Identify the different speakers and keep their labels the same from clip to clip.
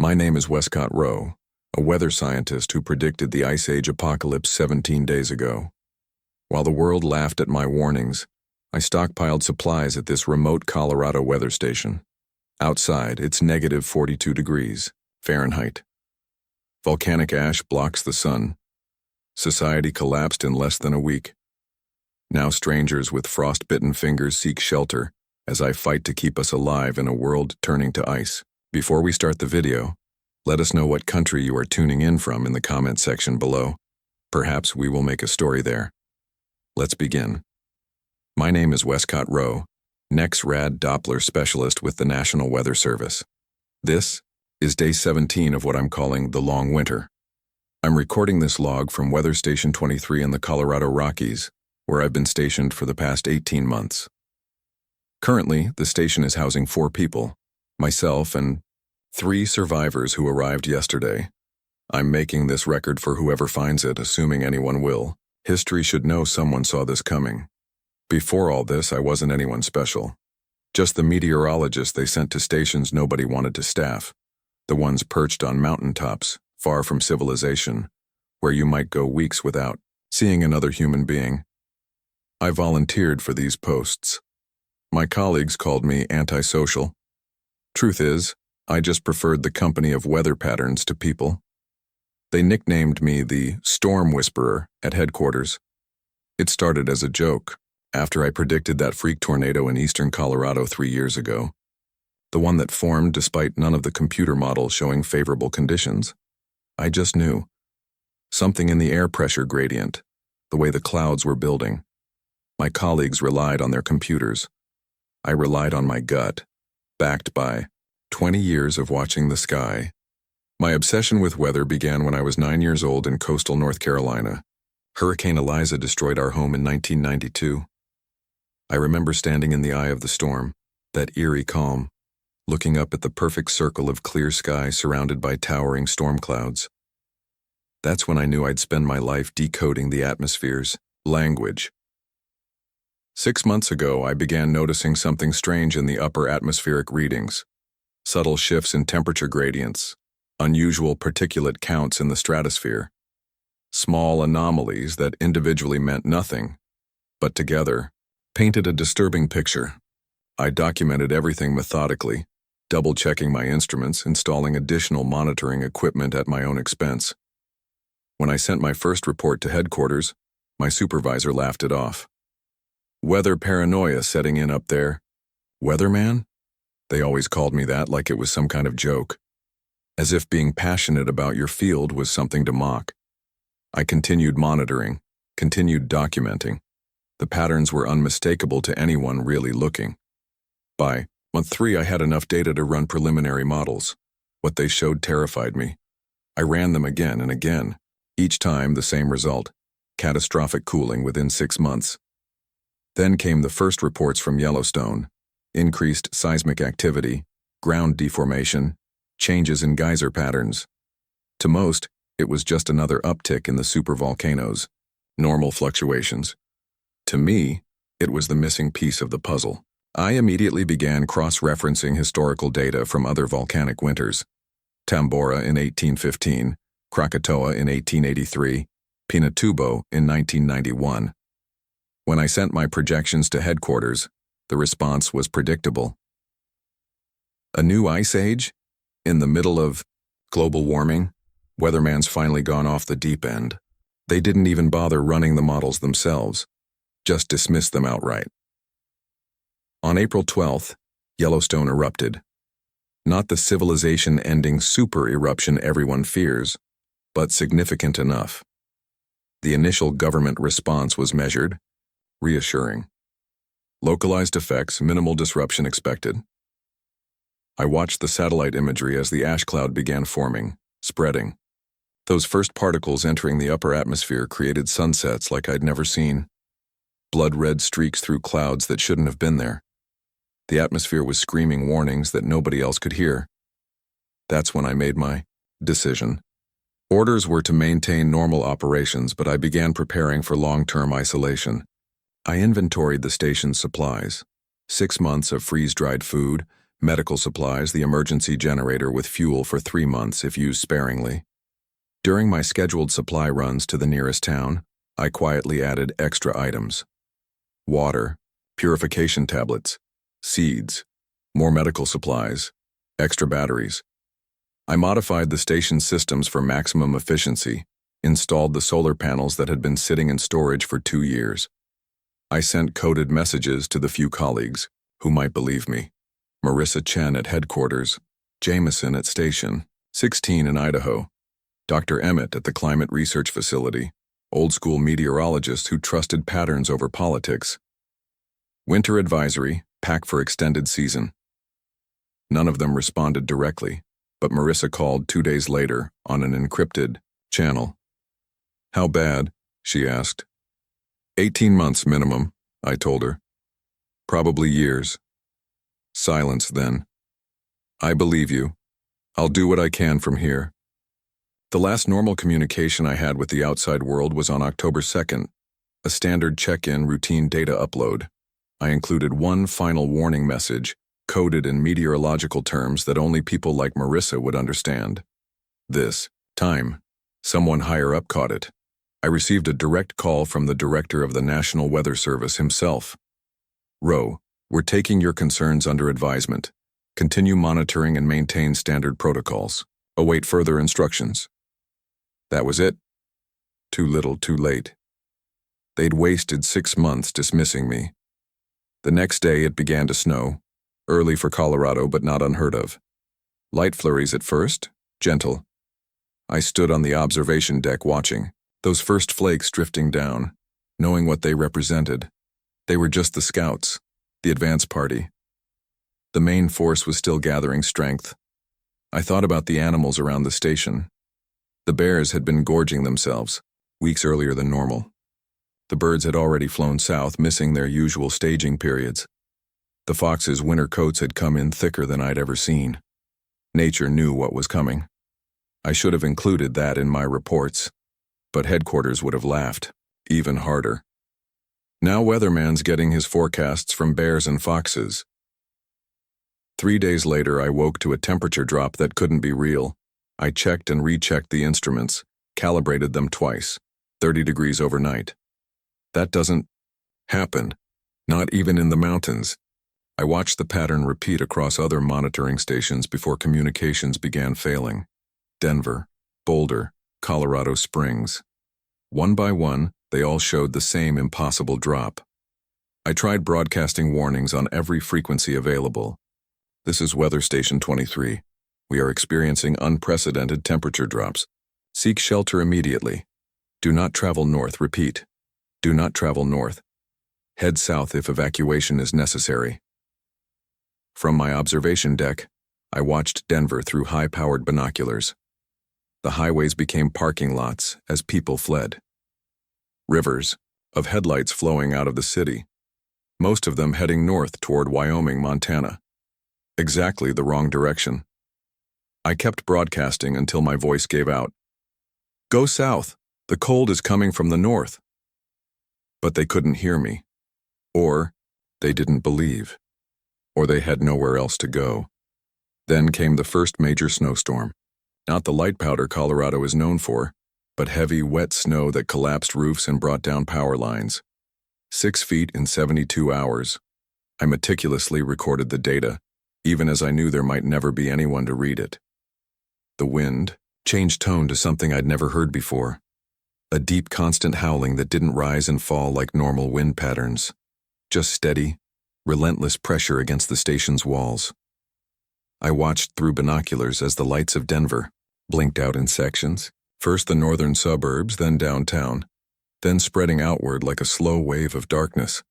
Speaker 1: My name is Westcott Rowe, a weather scientist who predicted the Ice Age apocalypse 17 days ago. While the world laughed at my warnings, I stockpiled supplies at this remote Colorado weather station. Outside, it's negative 42 degrees Fahrenheit. Volcanic ash blocks the sun. Society collapsed in less than a week. Now strangers with frost-bitten fingers seek shelter as I fight to keep us alive in a world turning to ice. Before we start the video, let us know what country you are tuning in from in the comment section below. Perhaps we will make a story there. Let's begin. My name is Westcott Rowe, NEXRAD Doppler Specialist with the National Weather Service. This is day 17 of what I'm calling the long winter. I'm recording this log from Weather Station 23 in the Colorado Rockies, where I've been stationed for the past 18 months. Currently, the station is housing 4 people, myself and 3 survivors who arrived yesterday. I'm making this record for whoever finds it, assuming anyone will. History should know someone saw this coming. Before all this, I wasn't anyone special. Just the meteorologist they sent to stations nobody wanted to staff, the ones perched on mountaintops, far from civilization, where you might go weeks without seeing another human being. I volunteered for these posts. My colleagues called me antisocial. Truth is, I just preferred the company of weather patterns to people. They nicknamed me the Storm Whisperer at headquarters. It started as a joke, after I predicted that freak tornado in eastern Colorado 3 years ago. The one that formed despite none of the computer models showing favorable conditions. I just knew. Something in the air pressure gradient, the way the clouds were building. My colleagues relied on their computers. I relied on my gut, backed by 20 years of watching the sky. My obsession with weather began when I was 9 years old in coastal North Carolina. Hurricane Eliza destroyed our home in 1992. I remember standing in the eye of the storm, that eerie calm, looking up at the perfect circle of clear sky surrounded by towering storm clouds. That's when I knew I'd spend my life decoding the atmosphere's language. 6 months ago, I began noticing something strange in the upper atmospheric readings. Subtle shifts in temperature gradients, unusual particulate counts in the stratosphere. Small anomalies that individually meant nothing, but together painted a disturbing picture. I documented everything methodically, double-checking my instruments, installing additional monitoring equipment at my own expense. When I sent my first report to headquarters, my supervisor laughed it off. Weather paranoia setting in up there. Weatherman? They always called me that like it was some kind of joke. As if being passionate about your field was something to mock. I continued monitoring, continued documenting. The patterns were unmistakable to anyone really looking. By month 3, I had enough data to run preliminary models. What they showed terrified me. I ran them again and again. Each time the same result: catastrophic cooling within 6 months. Then came the first reports from Yellowstone: increased seismic activity, ground deformation, changes in geyser patterns. To most, it was just another uptick in the supervolcanoes, normal fluctuations. To me, it was the missing piece of the puzzle. I immediately began cross-referencing historical data from other volcanic winters: Tambora in 1815, Krakatoa in 1883, Pinatubo in 1991. When I sent my projections to headquarters, the response was predictable. A new ice age? In the middle of global warming? Weatherman's finally gone off the deep end. They didn't even bother running the models themselves, just dismissed them outright. On April 12th, Yellowstone erupted. Not the civilization-ending super eruption everyone fears, but significant enough. The initial government response was measured, reassuring. Localized effects, minimal disruption expected. I watched the satellite imagery as the ash cloud began forming, spreading. Those first particles entering the upper atmosphere created sunsets like I'd never seen. Blood-red streaks through clouds that shouldn't have been there. The atmosphere was screaming warnings that nobody else could hear. That's when I made my decision. Orders were to maintain normal operations, but I began preparing for long-term isolation. I inventoried the station's supplies: 6 months of freeze-dried food, Medical supplies, the emergency generator with fuel for 3 months if used sparingly. During my scheduled supply runs to the nearest town, I quietly added extra items. Water, purification tablets, seeds, more medical supplies, extra batteries. I modified the station's systems for maximum efficiency, installed the solar panels that had been sitting in storage for 2 years. I sent coded messages to the few colleagues who might believe me. Marissa Chen at headquarters, Jameson at station, 16 in Idaho, Dr. Emmett at the climate research facility, old-school meteorologist who trusted patterns over politics. Winter advisory, pack for extended season. None of them responded directly, but Marissa called 2 days later on an encrypted channel. "How bad?" she asked. 18 months minimum, I told her. "Probably years." Silence then. "I believe you. I'll do what I can from here." The last normal communication I had with the outside world was on October 2nd, a standard check-in routine data upload. I included one final warning message, coded in meteorological terms that only people like Marissa would understand. This time, someone higher up caught it. I received a direct call from the director of the National Weather Service himself. "Rowe, we're taking your concerns under advisement. Continue monitoring and maintain standard protocols. Await further instructions." That was it. Too little, too late. They'd wasted 6 months dismissing me. The next day it began to snow, early for Colorado but not unheard of. Light flurries at first, gentle. I stood on the observation deck watching, those first flakes drifting down, knowing what they represented. They were just the scouts, the advance party. The main force was still gathering strength. I thought about the animals around the station. The bears had been gorging themselves, weeks earlier than normal. The birds had already flown south, missing their usual staging periods. The foxes' winter coats had come in thicker than I'd ever seen. Nature knew what was coming. I should have included that in my reports, but headquarters would have laughed, even harder. Now weatherman's getting his forecasts from bears and foxes. 3 days later, I woke to a temperature drop that couldn't be real. I checked and rechecked the instruments, calibrated them twice, 30 degrees overnight. That doesn't happen, not even in the mountains. I watched the pattern repeat across other monitoring stations before communications began failing. Denver, Boulder, Colorado Springs. One by one, they all showed the same impossible drop. I tried broadcasting warnings on every frequency available. "This is Weather Station 23. We are experiencing unprecedented temperature drops. Seek shelter immediately. Do not travel north. Repeat. Do not travel north. Head south if evacuation is necessary." From my observation deck, I watched Denver through high-powered binoculars. The highways became parking lots as people fled. Rivers of headlights flowing out of the city, most of them heading north toward Wyoming, Montana. Exactly the wrong direction. I kept broadcasting until my voice gave out. "Go south. The cold is coming from the north." But they couldn't hear me. Or they didn't believe. Or they had nowhere else to go. Then came the first major snowstorm. Not the light powder Colorado is known for, but heavy, wet snow that collapsed roofs and brought down power lines. 6 feet in 72 hours. I meticulously recorded the data, even as I knew there might never be anyone to read it. The wind changed tone to something I'd never heard before. A deep, constant howling that didn't rise and fall like normal wind patterns. Just steady, relentless pressure against the station's walls. I watched through binoculars as the lights of Denver blinked out in sections, first the northern suburbs, then downtown, then spreading outward like a slow wave of darkness.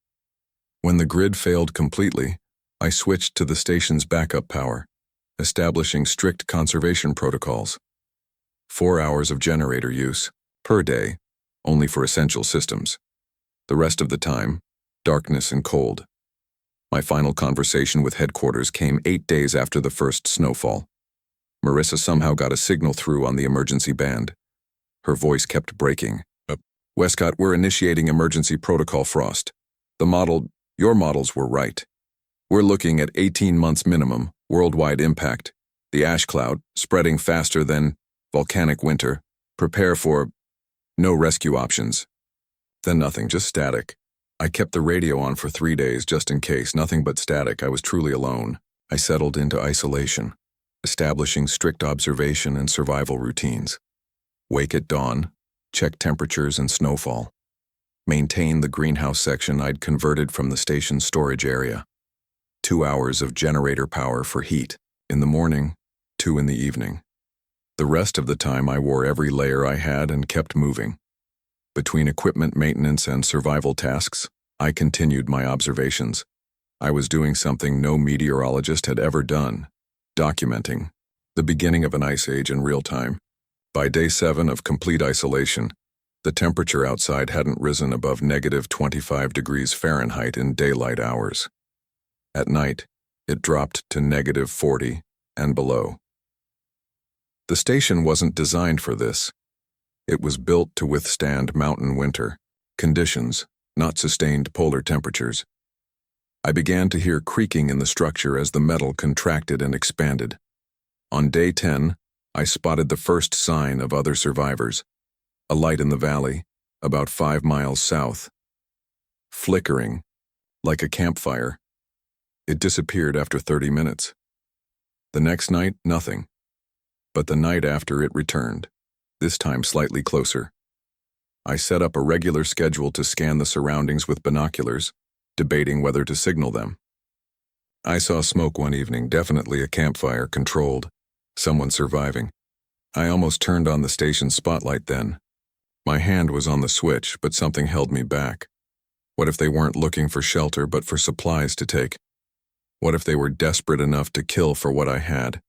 Speaker 1: When the grid failed completely, I switched to the station's backup power, establishing strict conservation protocols. 4 hours of generator use per day, only for essential systems. The rest of the time, darkness and cold. My final conversation with headquarters came 8 days after the first snowfall. Marissa somehow got a signal through on the emergency band. Her voice kept breaking. "Westcott, we're initiating emergency protocol Frost. Your models were right. We're looking at 18 months minimum, Worldwide impact. The ash cloud, spreading faster than volcanic winter. Prepare for no rescue options. Then nothing, just static. I kept the radio on for 3 days just in case, nothing but static. I was truly alone. I settled into isolation, establishing strict observation and survival routines. Wake at dawn, check temperatures and snowfall. Maintain the greenhouse section I'd converted from the station's storage area. 2 hours of generator power for heat. In the morning, 2 in the evening. The rest of the time I wore every layer I had and kept moving. Between equipment maintenance and survival tasks, I continued my observations. I was doing something no meteorologist had ever done, documenting the beginning of an ice age in real time. By day 7 of complete isolation, the temperature outside hadn't risen above -25 degrees Fahrenheit in daylight hours. At night, it dropped to -40 and below. The station wasn't designed for this. It was built to withstand mountain winter conditions, not sustained polar temperatures. I began to hear creaking in the structure as the metal contracted and expanded. On day 10, I spotted the first sign of other survivors. A light in the valley, about 5 miles south. Flickering, like a campfire. It disappeared after 30 minutes. The next night, nothing. But the night after, it returned, this time slightly closer. I set up a regular schedule to scan the surroundings with binoculars, debating whether to signal them. I saw smoke one evening, definitely a campfire, controlled, someone surviving. I almost turned on the station's spotlight then. My hand was on the switch, but something held me back. What if they weren't looking for shelter but for supplies to take? What if they were desperate enough to kill for what I had?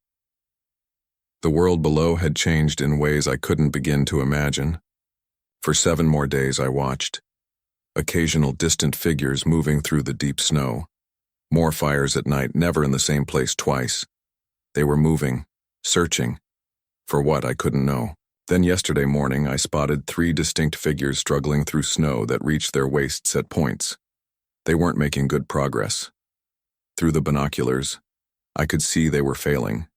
Speaker 1: The world below had changed in ways I couldn't begin to imagine. For 7 more days I watched. Occasional distant figures moving through the deep snow. More fires at night, never in the same place twice. They were moving, searching. For what, I couldn't know. Then yesterday morning I spotted 3 distinct figures struggling through snow that reached their waists at points. They weren't making good progress. Through the binoculars, I could see they were failing.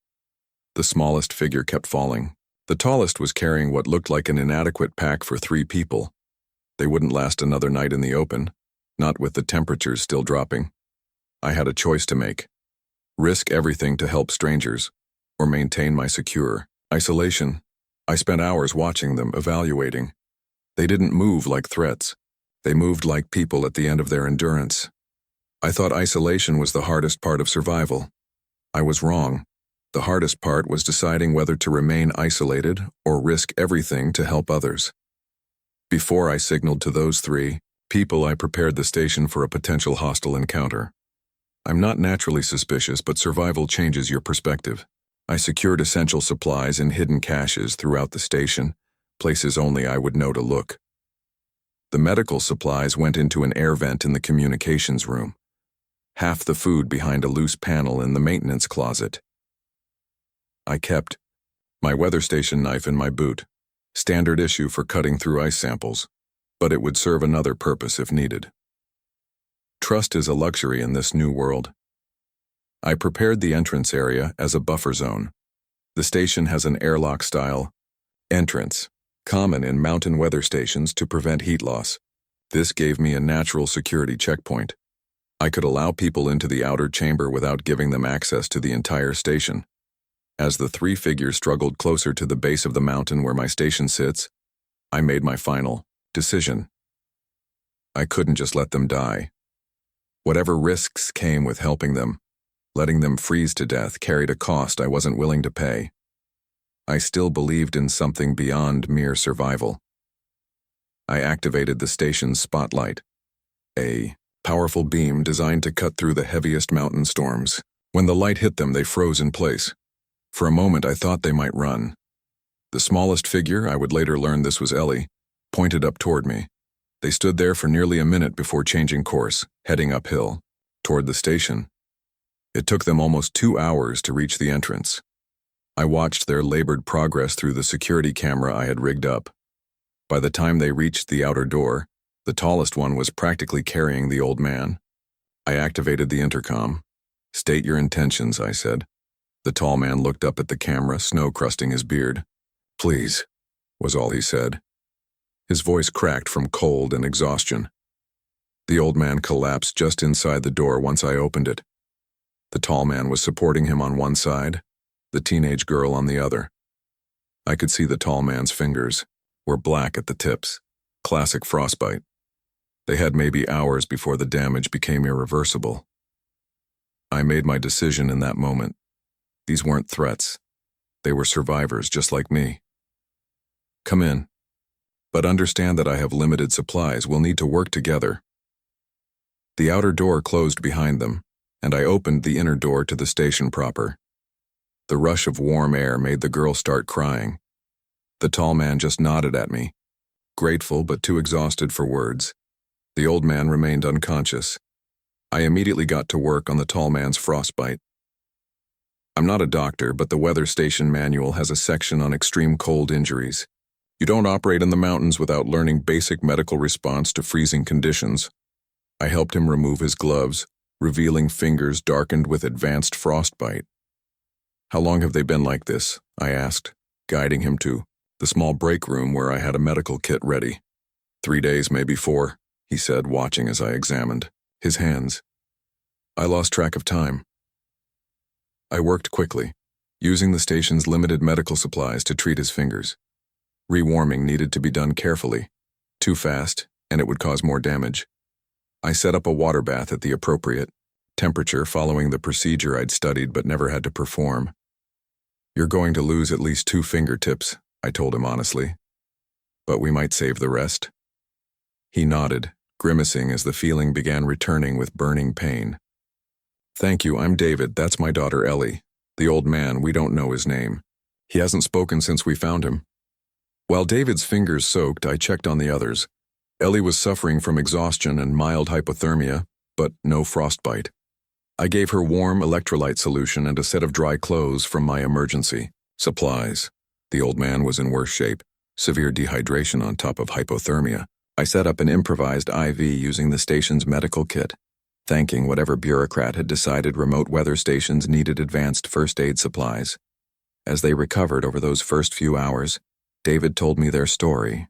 Speaker 1: The smallest figure kept falling. The tallest was carrying what looked like an inadequate pack for 3 people. They wouldn't last another night in the open, not with the temperatures still dropping. I had a choice to make. Risk everything to help strangers, or maintain my secure isolation. I spent hours watching them, evaluating. They didn't move like threats. They moved like people at the end of their endurance. I thought isolation was the hardest part of survival. I was wrong. The hardest part was deciding whether to remain isolated or risk everything to help others. Before I signaled to those 3 people, I prepared the station for a potential hostile encounter. I'm not naturally suspicious, but survival changes your perspective. I secured essential supplies in hidden caches throughout the station, places only I would know to look. The medical supplies went into an air vent in the communications room. Half the food behind a loose panel in the maintenance closet. I kept my weather station knife in my boot, standard issue for cutting through ice samples, but it would serve another purpose if needed. Trust is a luxury in this new world. I prepared the entrance area as a buffer zone. The station has an airlock-style entrance, common in mountain weather stations to prevent heat loss. This gave me a natural security checkpoint. I could allow people into the outer chamber without giving them access to the entire station. As the 3 figures struggled closer to the base of the mountain where my station sits, I made my final decision. I couldn't just let them die. Whatever risks came with helping them, letting them freeze to death carried a cost I wasn't willing to pay. I still believed in something beyond mere survival. I activated the station's spotlight, a powerful beam designed to cut through the heaviest mountain storms. When the light hit them, they froze in place. For a moment, I thought they might run. The smallest figure, I would later learn this was Ellie, pointed up toward me. They stood there for nearly a minute before changing course, heading uphill, toward the station. It took them almost 2 hours to reach the entrance. I watched their labored progress through the security camera I had rigged up. By the time they reached the outer door, the tallest one was practically carrying the old man. I activated the intercom. "State your intentions," I said. The tall man looked up at the camera, snow crusting his beard. "Please," was all he said. His voice cracked from cold and exhaustion. The old man collapsed just inside the door once I opened it. The tall man was supporting him on one side, the teenage girl on the other. I could see the tall man's fingers were black at the tips. Classic frostbite. They had maybe hours before the damage became irreversible. I made my decision in that moment. These weren't threats. They were survivors just like me. "Come in. But understand that I have limited supplies. We'll need to work together." The outer door closed behind them, and I opened the inner door to the station proper. The rush of warm air made the girl start crying. The tall man just nodded at me, grateful but too exhausted for words. The old man remained unconscious. I immediately got to work on the tall man's frostbite. I'm not a doctor, but the weather station manual has a section on extreme cold injuries. You don't operate in the mountains without learning basic medical response to freezing conditions. I helped him remove his gloves, revealing fingers darkened with advanced frostbite. "How long have they been like this?" I asked, guiding him to the small break room where I had a medical kit ready. 3 days, maybe 4, he said, watching as I examined his hands. I lost track of time. I worked quickly, using the station's limited medical supplies to treat his fingers. Rewarming needed to be done carefully. Too fast, and it would cause more damage. I set up a water bath at the appropriate temperature following the procedure I'd studied but never had to perform. "You're going to lose at least 2 fingertips, I told him honestly. "But we might save the rest." He nodded, grimacing as the feeling began returning with burning pain. "Thank you, I'm David, that's my daughter Ellie. The old man, we don't know his name. He hasn't spoken since we found him." While David's fingers soaked, I checked on the others. Ellie was suffering from exhaustion and mild hypothermia, but no frostbite. I gave her warm electrolyte solution and a set of dry clothes from my emergency supplies. The old man was in worse shape, severe dehydration on top of hypothermia. I set up an improvised IV using the station's medical kit, thanking whatever bureaucrat had decided remote weather stations needed advanced first aid supplies. As they recovered over those first few hours, David told me their story.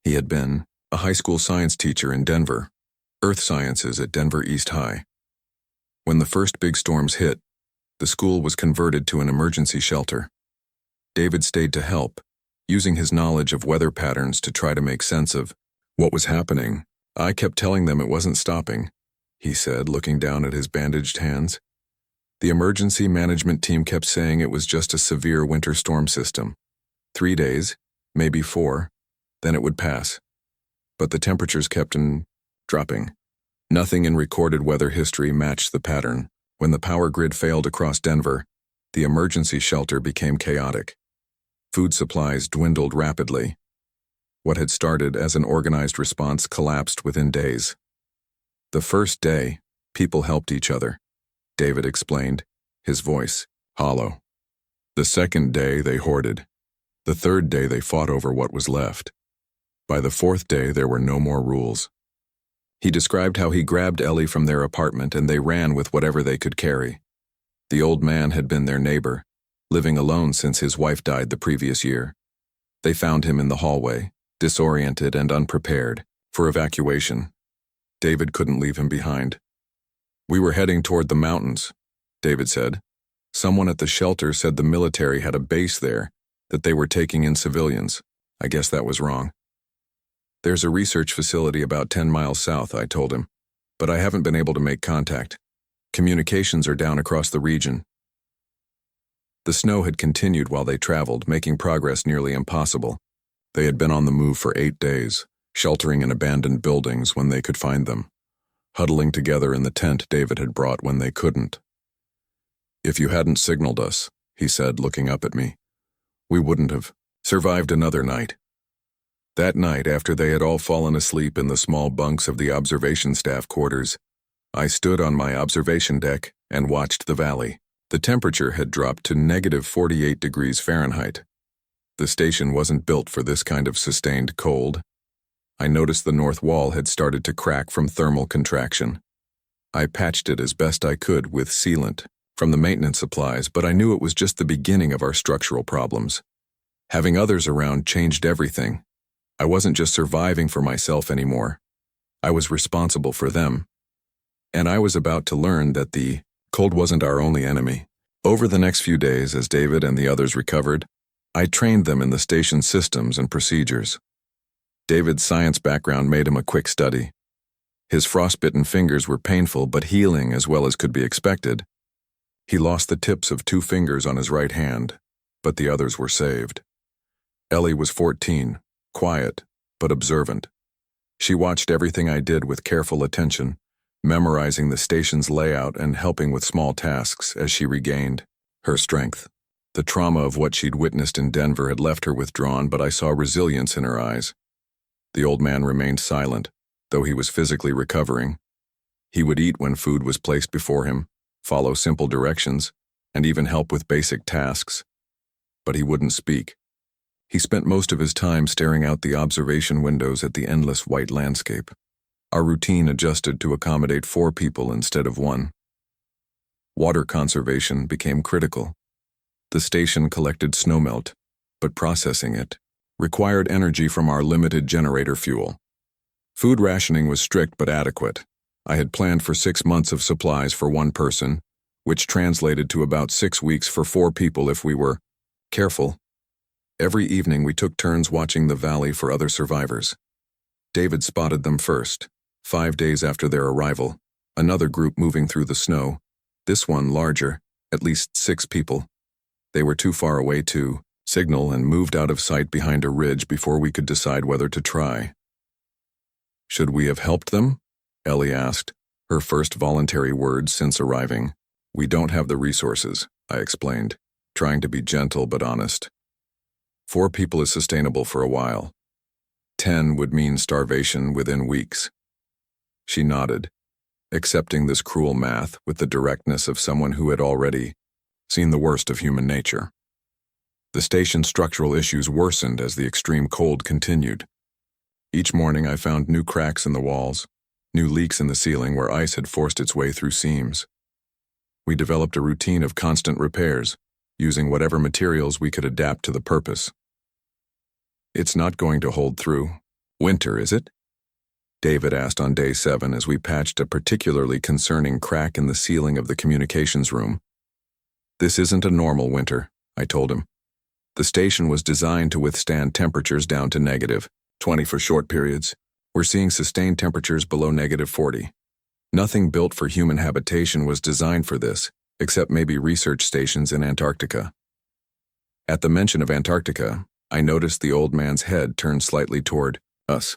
Speaker 1: He had been a high school science teacher in Denver, earth sciences at Denver East High. When the first big storms hit, the school was converted to an emergency shelter. David stayed to help, using his knowledge of weather patterns to try to make sense of what was happening. "I kept telling them it wasn't stopping," he said, looking down at his bandaged hands. "The emergency management team kept saying it was just a severe winter storm system. 3 days, maybe 4, then it would pass. But the temperatures kept dropping. Nothing in recorded weather history matched the pattern. When the power grid failed across Denver, the emergency shelter became chaotic. Food supplies dwindled rapidly. What had started as an organized response collapsed within days. The first day, people helped each other," David explained, his voice hollow. "The second day, they hoarded. The third day, they fought over what was left. By the 4th day, there were no more rules." He described how he grabbed Ellie from their apartment and they ran with whatever they could carry. The old man had been their neighbor, living alone since his wife died the previous year. They found him in the hallway, disoriented and unprepared for evacuation. David couldn't leave him behind. "We were heading toward the mountains," David said. "Someone at the shelter said the military had a base there, that they were taking in civilians. I guess that was wrong." "There's a research facility about 10 miles south," I told him, "but I haven't been able to make contact. Communications are down across the region." The snow had continued while they traveled, making progress nearly impossible. They had been on the move for 8 days, sheltering in abandoned buildings when they could find them, huddling together in the tent David had brought when they couldn't. "If you hadn't signaled us," he said, looking up at me, "we wouldn't have survived another night." That night, after they had all fallen asleep in the small bunks of the observation staff quarters, I stood on my observation deck and watched the valley. The temperature had dropped to -48 degrees Fahrenheit. The station wasn't built for this kind of sustained cold. I noticed the north wall had started to crack from thermal contraction. I patched it as best I could with sealant from the maintenance supplies, but I knew it was just the beginning of our structural problems. Having others around changed everything. I wasn't just surviving for myself anymore. I was responsible for them. And I was about to learn that the cold wasn't our only enemy. Over the next few days, as David and the others recovered, I trained them in the station's systems and procedures. David's science background made him a quick study. His frostbitten fingers were painful but healing as well as could be expected. He lost the tips of 2 fingers on his right hand, but the others were saved. Ellie was 14, quiet, but observant. She watched everything I did with careful attention, memorizing the station's layout and helping with small tasks as she regained her strength. The trauma of what she'd witnessed in Denver had left her withdrawn, but I saw resilience in her eyes. The old man remained silent, though he was physically recovering. He would eat when food was placed before him, follow simple directions, and even help with basic tasks. But he wouldn't speak. He spent most of his time staring out the observation windows at the endless white landscape. Our routine adjusted to accommodate 4 people instead of 1. Water conservation became critical. The station collected snowmelt, but processing it required energy from our limited generator fuel. Food rationing was strict but adequate. I had planned for 6 months of supplies for 1 person, which translated to about 6 weeks for 4 people if we were careful. Every evening we took turns watching the valley for other survivors. David spotted them first, 5 days after their arrival, another group moving through the snow, this one larger, at least 6 people. They were too far away to signal and moved out of sight behind a ridge before we could decide whether to try. Should we have helped them? Ellie asked, her first voluntary words since arriving. We don't have the resources, I explained, trying to be gentle but honest. 4 people is sustainable for a while. 10 would mean starvation within weeks. She nodded, accepting this cruel math with the directness of someone who had already seen the worst of human nature. The station's structural issues worsened as the extreme cold continued. Each morning I found new cracks in the walls, new leaks in the ceiling where ice had forced its way through seams. We developed a routine of constant repairs, using whatever materials we could adapt to the purpose. It's not going to hold through winter, is it? David asked on day 7 as we patched a particularly concerning crack in the ceiling of the communications room. This isn't a normal winter, I told him. The station was designed to withstand temperatures down to -20 for short periods. We're seeing sustained temperatures below -40. Nothing built for human habitation was designed for this, except maybe research stations in Antarctica. At the mention of Antarctica, I noticed the old man's head turned slightly toward us.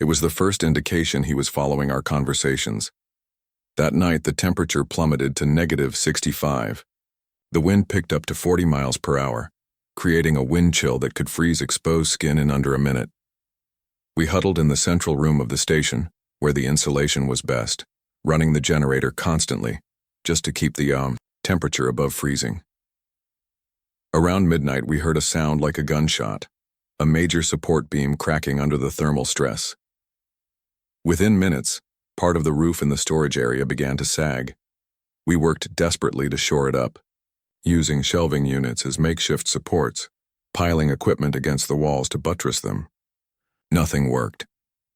Speaker 1: It was the first indication he was following our conversations. That night, the temperature plummeted to -65. The wind picked up to 40 miles per hour, creating a wind chill that could freeze exposed skin in under a minute. We huddled in the central room of the station, where the insulation was best, running the generator constantly, just to keep the temperature above freezing. Around midnight, we heard a sound like a gunshot, a major support beam cracking under the thermal stress. Within minutes, part of the roof in the storage area began to sag. We worked desperately to shore it up, using shelving units as makeshift supports, piling equipment against the walls to buttress them. Nothing worked.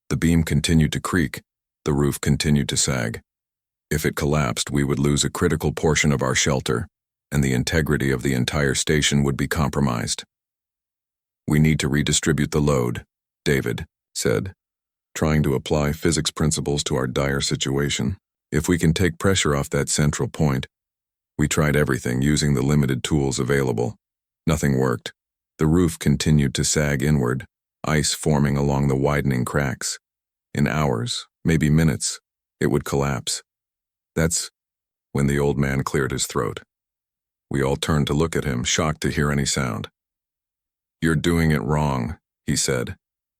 Speaker 1: The beam continued to creak, the roof continued to sag. If it collapsed, we would lose a critical portion of our shelter, and the integrity of the entire station would be compromised. We need to redistribute the load, David said, trying to apply physics principles to our dire situation. If we can take pressure off that central point. We tried everything using the limited tools available. Nothing worked. The roof continued to sag inward, ice forming along the widening cracks. In hours, maybe minutes, it would collapse. That's when the old man cleared his throat. We all turned to look at him, shocked to hear any sound. "You're doing it wrong," he said,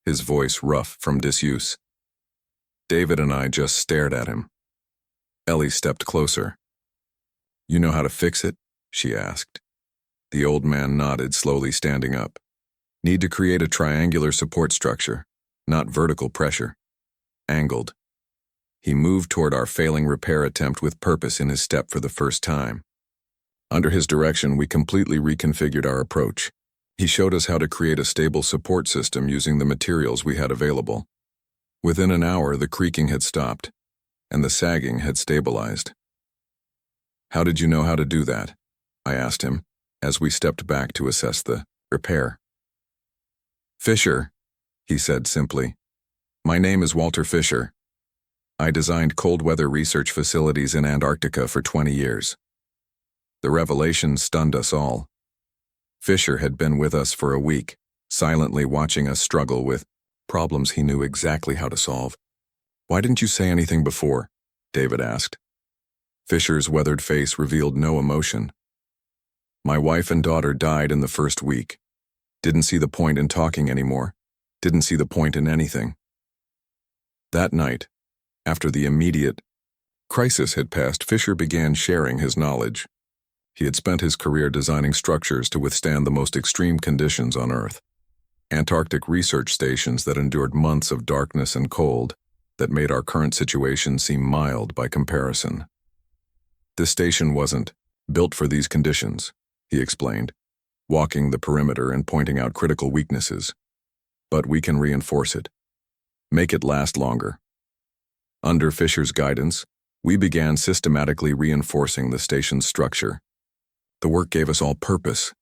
Speaker 1: his voice rough from disuse. David and I just stared at him. Ellie stepped closer. "You know how to fix it?" she asked. The old man nodded, slowly standing up. "Need to create a triangular support structure, not vertical pressure. Angled." He moved toward our failing repair attempt with purpose in his step for the first time. Under his direction, we completely reconfigured our approach. He showed us how to create a stable support system using the materials we had available. Within an hour, the creaking had stopped, and the sagging had stabilized. "How did you know how to do that?" I asked him, as we stepped back to assess the repair. "Fisher," he said simply. "My name is Walter Fisher. I designed cold weather research facilities in Antarctica for 20 years. The revelation stunned us all. Fisher had been with us for a week, silently watching us struggle with problems he knew exactly how to solve. "Why didn't you say anything before?" David asked. Fisher's weathered face revealed no emotion. "My wife and daughter died in the first week. Didn't see the point in talking anymore. Didn't see the point in anything." That night, after the immediate crisis had passed, Fisher began sharing his knowledge. He had spent his career designing structures to withstand the most extreme conditions on Earth. Antarctic research stations that endured months of darkness and cold that made our current situation seem mild by comparison. "This station wasn't built for these conditions," he explained, walking the perimeter and pointing out critical weaknesses. "But we can reinforce it. Make it last longer." Under Fisher's guidance, we began systematically reinforcing the station's structure. The work gave us all purpose,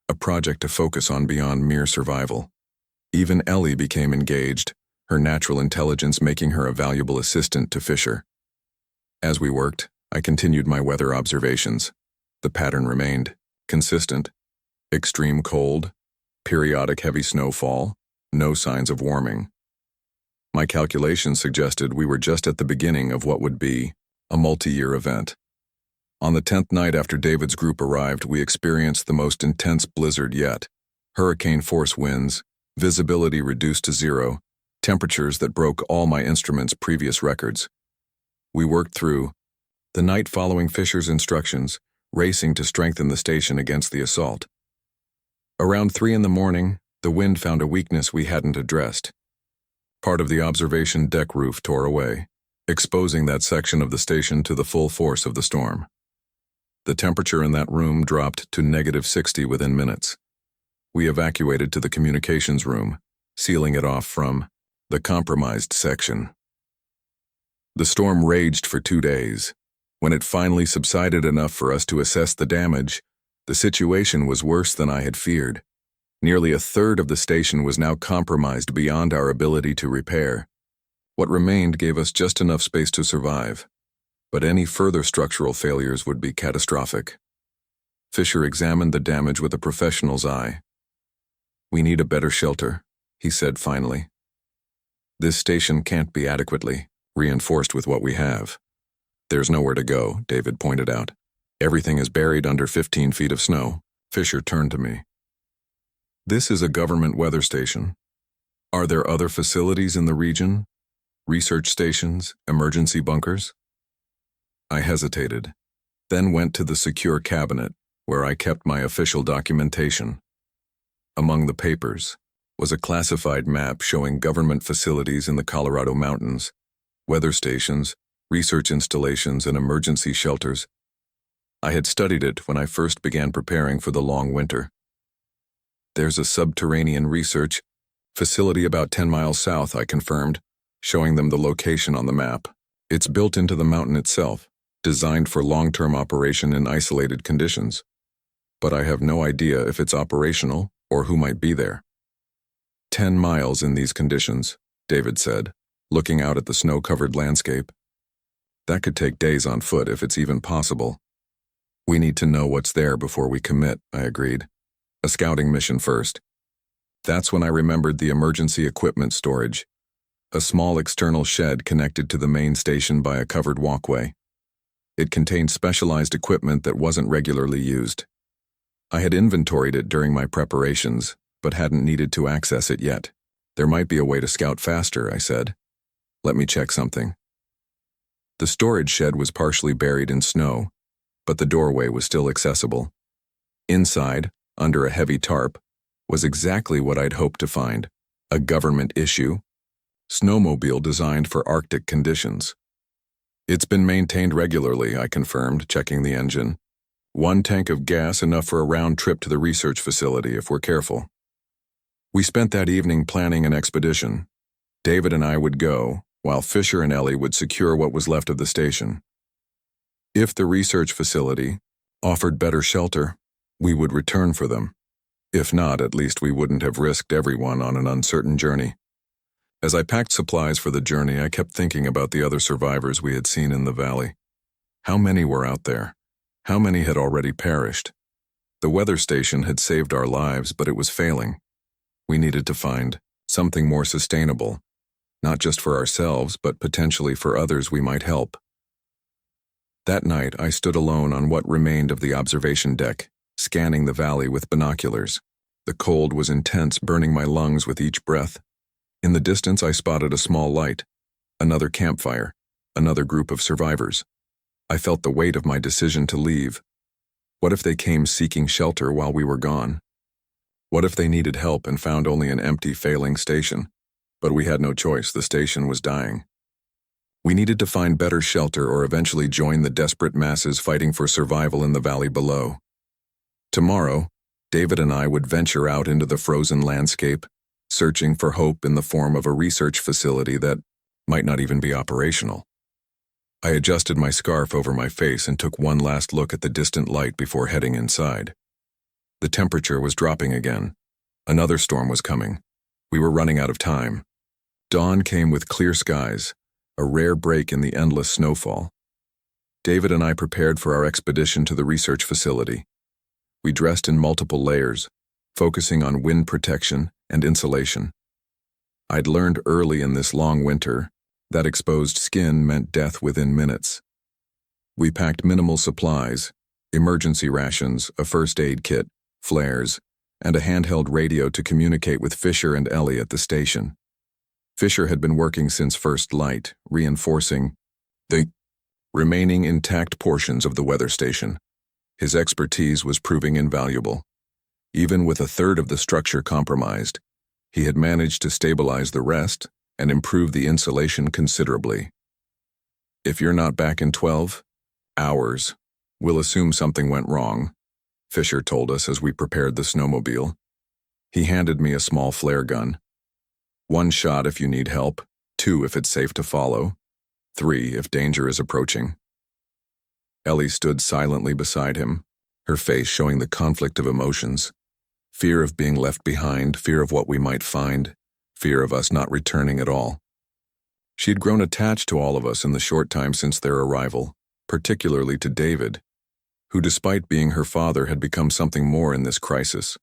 Speaker 1: a project to focus on beyond mere survival. Even Ellie became engaged, her natural intelligence making her a valuable assistant to Fisher. As we worked, I continued my weather observations. The pattern remained consistent: extreme cold, periodic heavy snowfall, no signs of warming. My calculations suggested we were just at the beginning of what would be a multi-year event. On the 10th night after David's group arrived, we experienced the most intense blizzard yet. Hurricane-force winds, visibility reduced to zero, temperatures that broke all my instruments' previous records. We worked through the night following Fisher's instructions, racing to strengthen the station against the assault. Around 3 in the morning, the wind found a weakness we hadn't addressed. Part of the observation deck roof tore away, exposing that section of the station to the full force of the storm. The temperature in that room dropped to -60 within minutes. We evacuated to the communications room, sealing it off from the compromised section. The storm raged for 2 days. When it finally subsided enough for us to assess the damage, the situation was worse than I had feared. Nearly a third of the station was now compromised beyond our ability to repair. What remained gave us just enough space to survive, but any further structural failures would be catastrophic. Fisher examined the damage with a professional's eye. "We need a better shelter," he said finally. "This station can't be adequately reinforced with what we have." "There's nowhere to go," David pointed out. "Everything is buried under 15 feet of snow." Fisher turned to me. "This is a government weather station. Are there other facilities in the region? Research stations, emergency bunkers?" I hesitated, then went to the secure cabinet where I kept my official documentation. Among the papers was a classified map showing government facilities in the Colorado mountains, weather stations, research installations, and emergency shelters. I had studied it when I first began preparing for the long winter. "There's a subterranean research facility about 10 miles south," I confirmed, showing them the location on the map. "It's built into the mountain itself, designed for long-term operation in isolated conditions. But I have no idea if it's operational or who might be there." 10 miles in these conditions," David said, looking out at the snow-covered landscape. "That could take days on foot if it's even possible." "We need to know what's there before we commit," I agreed. "A scouting mission first." That's when I remembered the emergency equipment storage, a small external shed connected to the main station by a covered walkway. It contained specialized equipment that wasn't regularly used. I had inventoried it during my preparations, but hadn't needed to access it yet. "There might be a way to scout faster," I said. "Let me check something." The storage shed was partially buried in snow, but the doorway was still accessible. Inside, under a heavy tarp, was exactly what I'd hoped to find: a government issue snowmobile designed for Arctic conditions. "It's been maintained regularly," I confirmed, checking the engine. One tank of gas enough for a round trip to the research facility if we're careful. We spent that evening planning an expedition. David and I would go, while Fisher and Ellie would secure what was left of the station. If the research facility offered better shelter, we would return for them. If not, at least we wouldn't have risked everyone on an uncertain journey. As I packed supplies for the journey, I kept thinking about the other survivors we had seen in the valley. How many were out there? How many had already perished? The weather station had saved our lives, but it was failing. We needed to find something more sustainable, not just for ourselves, but potentially for others we might help. That night, I stood alone on what remained of the observation deck, scanning the valley with binoculars. The cold was intense, burning my lungs with each breath. In the distance, I spotted a small light, another campfire, another group of survivors. I felt the weight of my decision to leave. What if they came seeking shelter while we were gone? What if they needed help and found only an empty, failing station? But we had no choice, the station was dying. We needed to find better shelter or eventually join the desperate masses fighting for survival in the valley below. Tomorrow, David and I would venture out into the frozen landscape, searching for hope in the form of a research facility that might not even be operational. I adjusted my scarf over my face and took one last look at the distant light before heading inside. The temperature was dropping again. Another storm was coming. We were running out of time. Dawn came with clear skies, a rare break in the endless snowfall. David and I prepared for our expedition to the research facility. We dressed in multiple layers, focusing on wind protection and insulation. I'd learned early in this long winter that exposed skin meant death within minutes. We packed minimal supplies, emergency rations, a first aid kit, flares, and a handheld radio to communicate with Fisher and Ellie at the station. Fisher had been working since first light, reinforcing the remaining intact portions of the weather station. His expertise was proving invaluable. Even with a third of the structure compromised, he had managed to stabilize the rest and improve the insulation considerably. If you're not back in 12 hours, we'll assume something went wrong, Fisher told us as we prepared the snowmobile. He handed me a small flare gun. 1 shot if you need help, 2 if it's safe to follow, 3 if danger is approaching. Ellie stood silently beside him, her face showing the conflict of emotions. Fear of being left behind, fear of what we might find, fear of us not returning at all. She'd grown attached to all of us in the short time since their arrival, particularly to David, who despite being her father had become something more in this crisis,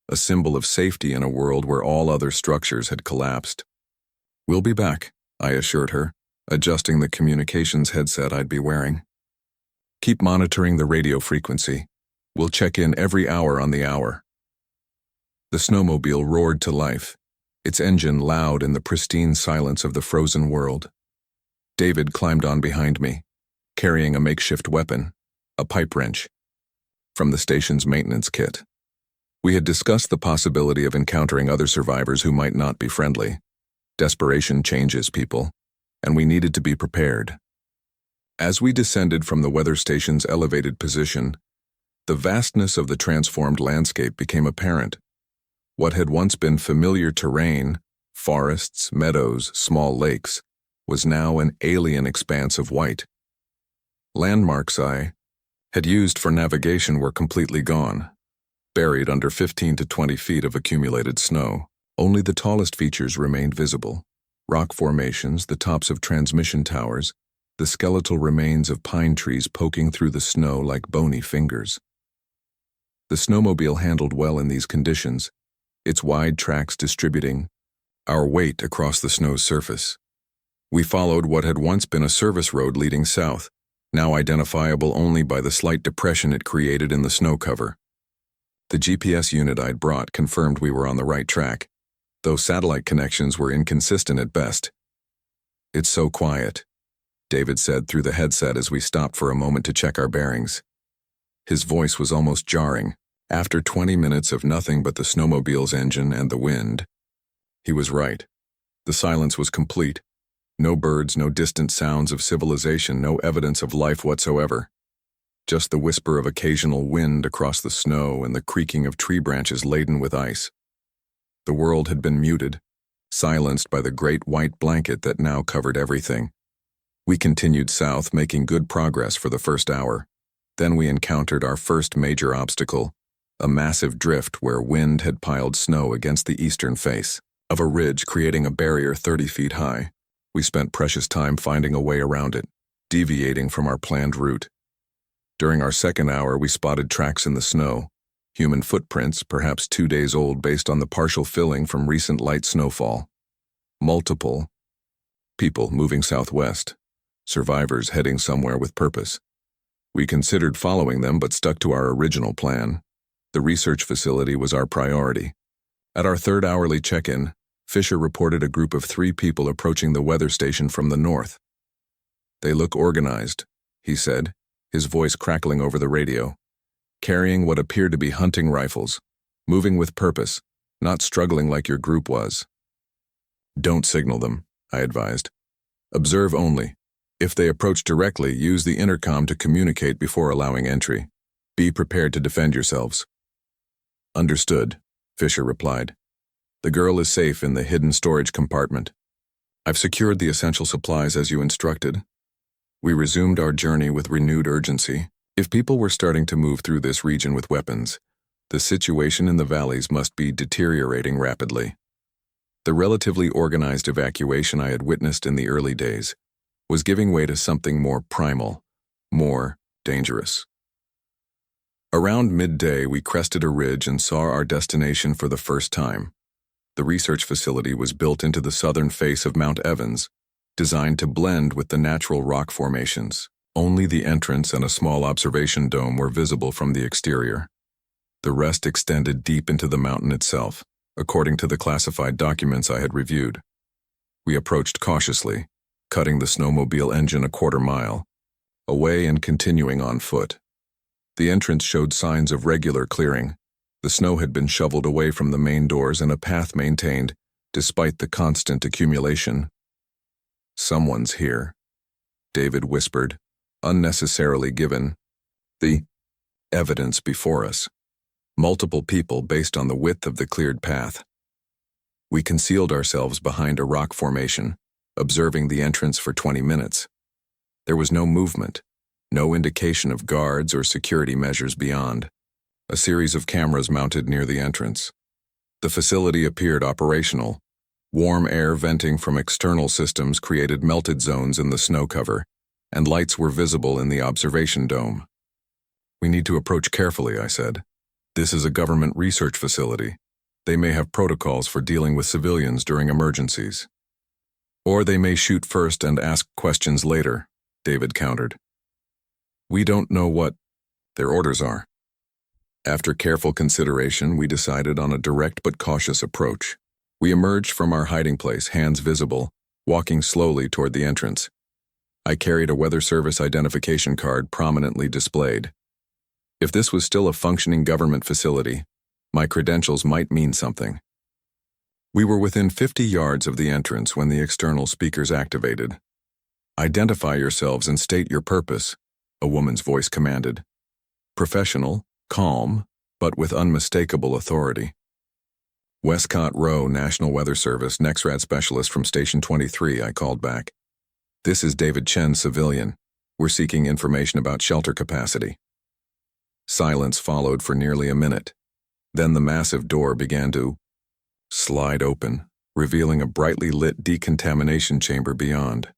Speaker 1: a symbol of safety in a world where all other structures had collapsed. "We'll be back," I assured her, adjusting the communications headset I'd be wearing. "Keep monitoring the radio frequency. We'll check in every hour on the hour." The snowmobile roared to life, its engine loud in the pristine silence of the frozen world. David climbed on behind me, carrying a makeshift weapon, a pipe wrench, from the station's maintenance kit. We had discussed the possibility of encountering other survivors who might not be friendly. Desperation changes people, and we needed to be prepared. As we descended from the weather station's elevated position, the vastness of the transformed landscape became apparent. What had once been familiar terrain, forests, meadows, small lakes, was now an alien expanse of white. Landmarks I had used for navigation were completely gone, buried under 15 to 20 feet of accumulated snow. Only the tallest features remained visible: rock formations, the tops of transmission towers, the skeletal remains of pine trees poking through the snow like bony fingers. The snowmobile handled well in these conditions, its wide tracks distributing our weight across the snow's surface. We followed what had once been a service road leading south, now identifiable only by the slight depression it created in the snow cover. The GPS unit I'd brought confirmed we were on the right track, though satellite connections were inconsistent at best. "It's so quiet," David said through the headset as we stopped for a moment to check our bearings. His voice was almost jarring. After 20 minutes of nothing but the snowmobile's engine and the wind, he was right. The silence was complete. No birds, no distant sounds of civilization, no evidence of life whatsoever. just the whisper of occasional wind across the snow and the creaking of tree branches laden with ice. The world had been muted, silenced by the great white blanket that now covered everything. We continued south, making good progress for the first hour. Then we encountered our first major obstacle, a massive drift where wind had piled snow against the eastern face of a ridge, creating a barrier 30 feet high. We spent precious time finding a way around it, deviating from our planned route. During our second hour, we spotted tracks in the snow, human footprints, perhaps 2 days old based on the partial filling from recent light snowfall. Multiple people moving southwest, survivors heading somewhere with purpose. We considered following them but stuck to our original plan. The research facility was our priority. At our third hourly check-in, Fisher reported a group of 3 people approaching the weather station from the north. "They look organized," he said, his voice crackling over the radio, "carrying what appeared to be hunting rifles, moving with purpose, not struggling like your group was." "Don't signal them," I advised. "Observe only. If they approach directly, use the intercom to communicate before allowing entry. Be prepared to defend yourselves." "Understood," Fisher replied. "The girl is safe in the hidden storage compartment. I've secured the essential supplies as you instructed." We resumed our journey with renewed urgency. If people were starting to move through this region with weapons, the situation in the valleys must be deteriorating rapidly. The relatively organized evacuation I had witnessed in the early days was giving way to something more primal, more dangerous. Around midday, we crested a ridge and saw our destination for the first time. The research facility was built into the southern face of Mount Evans, designed to blend with the natural rock formations. Only the entrance and a small observation dome were visible from the exterior. The rest extended deep into the mountain itself, according to the classified documents I had reviewed. We approached cautiously, cutting the snowmobile engine a quarter mile, away and continuing on foot. The entrance showed signs of regular clearing. The snow had been shoveled away from the main doors and a path maintained, despite the constant accumulation. "Someone's here," David whispered, unnecessarily given the evidence before us. Multiple people based on the width of the cleared path. We concealed ourselves behind a rock formation, observing the entrance for 20 minutes. There was no movement, no indication of guards or security measures beyond. A series of cameras mounted near the entrance. The facility appeared operational. Warm air venting from external systems created melted zones in the snow cover, and lights were visible in the observation dome. "We need to approach carefully," I said. "This is a government research facility. They may have protocols for dealing with civilians during emergencies. Or they may shoot first and ask questions later," David countered. "We don't know what their orders are." After careful consideration, we decided on a direct but cautious approach. We emerged from our hiding place, hands visible, walking slowly toward the entrance. I carried a Weather Service identification card prominently displayed. If this was still a functioning government facility, my credentials might mean something. We were within 50 yards of the entrance when the external speakers activated. "Identify yourselves and state your purpose," a woman's voice commanded. Professional, calm, but with unmistakable authority. "Westcott Row, National Weather Service, NEXRAD Specialist from Station 23, I called back. "This is David Chen, civilian. We're seeking information about shelter capacity." Silence followed for nearly a minute. Then the massive door began to slide open, revealing a brightly lit decontamination chamber beyond.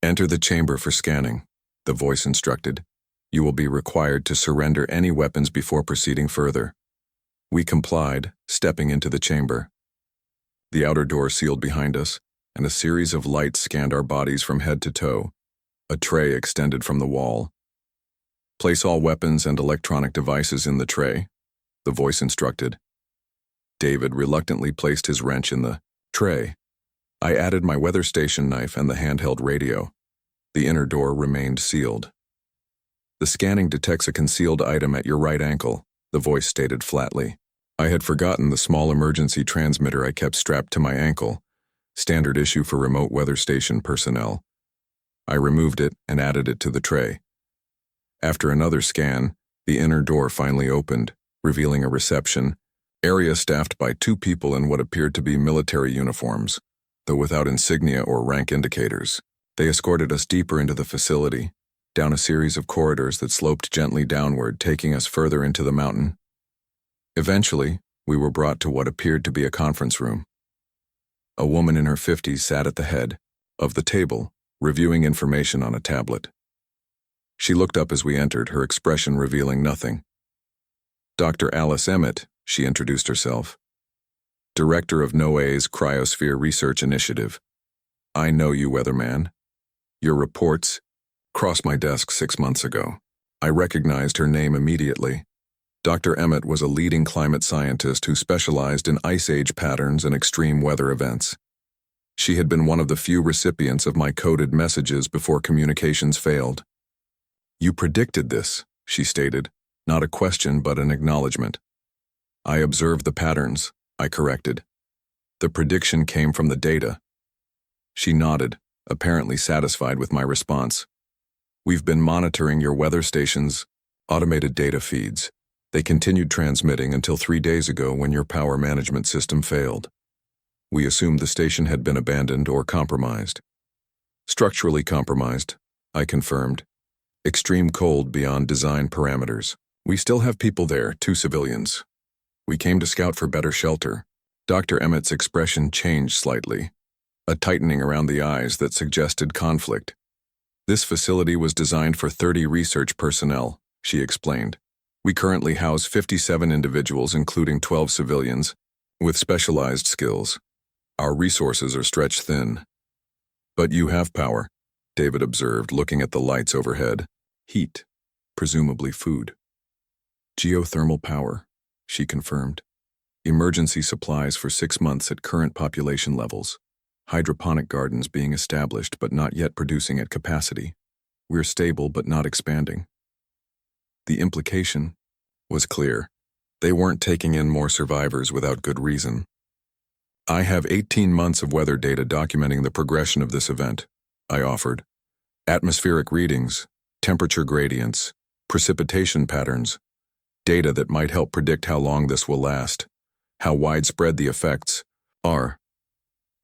Speaker 1: "Enter the chamber for scanning," the voice instructed. "You will be required to surrender any weapons before proceeding further." We complied, stepping into the chamber. The outer door sealed behind us, and a series of lights scanned our bodies from head to toe. A tray extended from the wall. "Place all weapons and electronic devices in the tray," the voice instructed. David reluctantly placed his wrench in the tray. I added my weather station knife and the handheld radio. The inner door remained sealed. "The scanning detects a concealed item at your right ankle," the voice stated flatly. I had forgotten the small emergency transmitter I kept strapped to my ankle, standard issue for remote weather station personnel. I removed it and added it to the tray. After another scan, the inner door finally opened, revealing a reception area staffed by 2 people in what appeared to be military uniforms, though without insignia or rank indicators. They escorted us deeper into the facility, down a series of corridors that sloped gently downward, taking us further into the mountain. Eventually, we were brought to what appeared to be a conference room. A woman in her 50s sat at the head of the table, reviewing information on a tablet. She looked up as we entered, her expression revealing nothing. Dr. Alice Emmett, she introduced herself. Director of NOAA's Cryosphere Research Initiative. I know you, weatherman. Your reports crossed my desk 6 months ago. I recognized her name immediately. Dr. Emmett was a leading climate scientist who specialized in ice age patterns and extreme weather events. She had been one of the few recipients of my coded messages before communications failed. You predicted this, she stated, not a question but an acknowledgement. I observed the patterns, I corrected. The prediction came from the data. She nodded, apparently satisfied with my response. We've been monitoring your weather station's automated data feeds. They continued transmitting until 3 days ago when your power management system failed. We assumed the station had been abandoned or compromised. Structurally compromised, I confirmed. Extreme cold beyond design parameters. We still have people there, 2 civilians. We came to scout for better shelter. Dr. Emmett's expression changed slightly, a tightening around the eyes that suggested conflict. This facility was designed for 30 research personnel, she explained. We currently house 57 individuals, including 12 civilians, with specialized skills. Our resources are stretched thin. But you have power, David observed, looking at the lights overhead. Heat, presumably food. Geothermal power, she confirmed. Emergency supplies for 6 months at current population levels. Hydroponic gardens being established but not yet producing at capacity. We're stable but not expanding. The implication was clear. They weren't taking in more survivors without good reason. I have 18 months of weather data documenting the progression of this event, I offered. Atmospheric readings, temperature gradients, precipitation patterns, data that might help predict how long this will last, how widespread the effects are.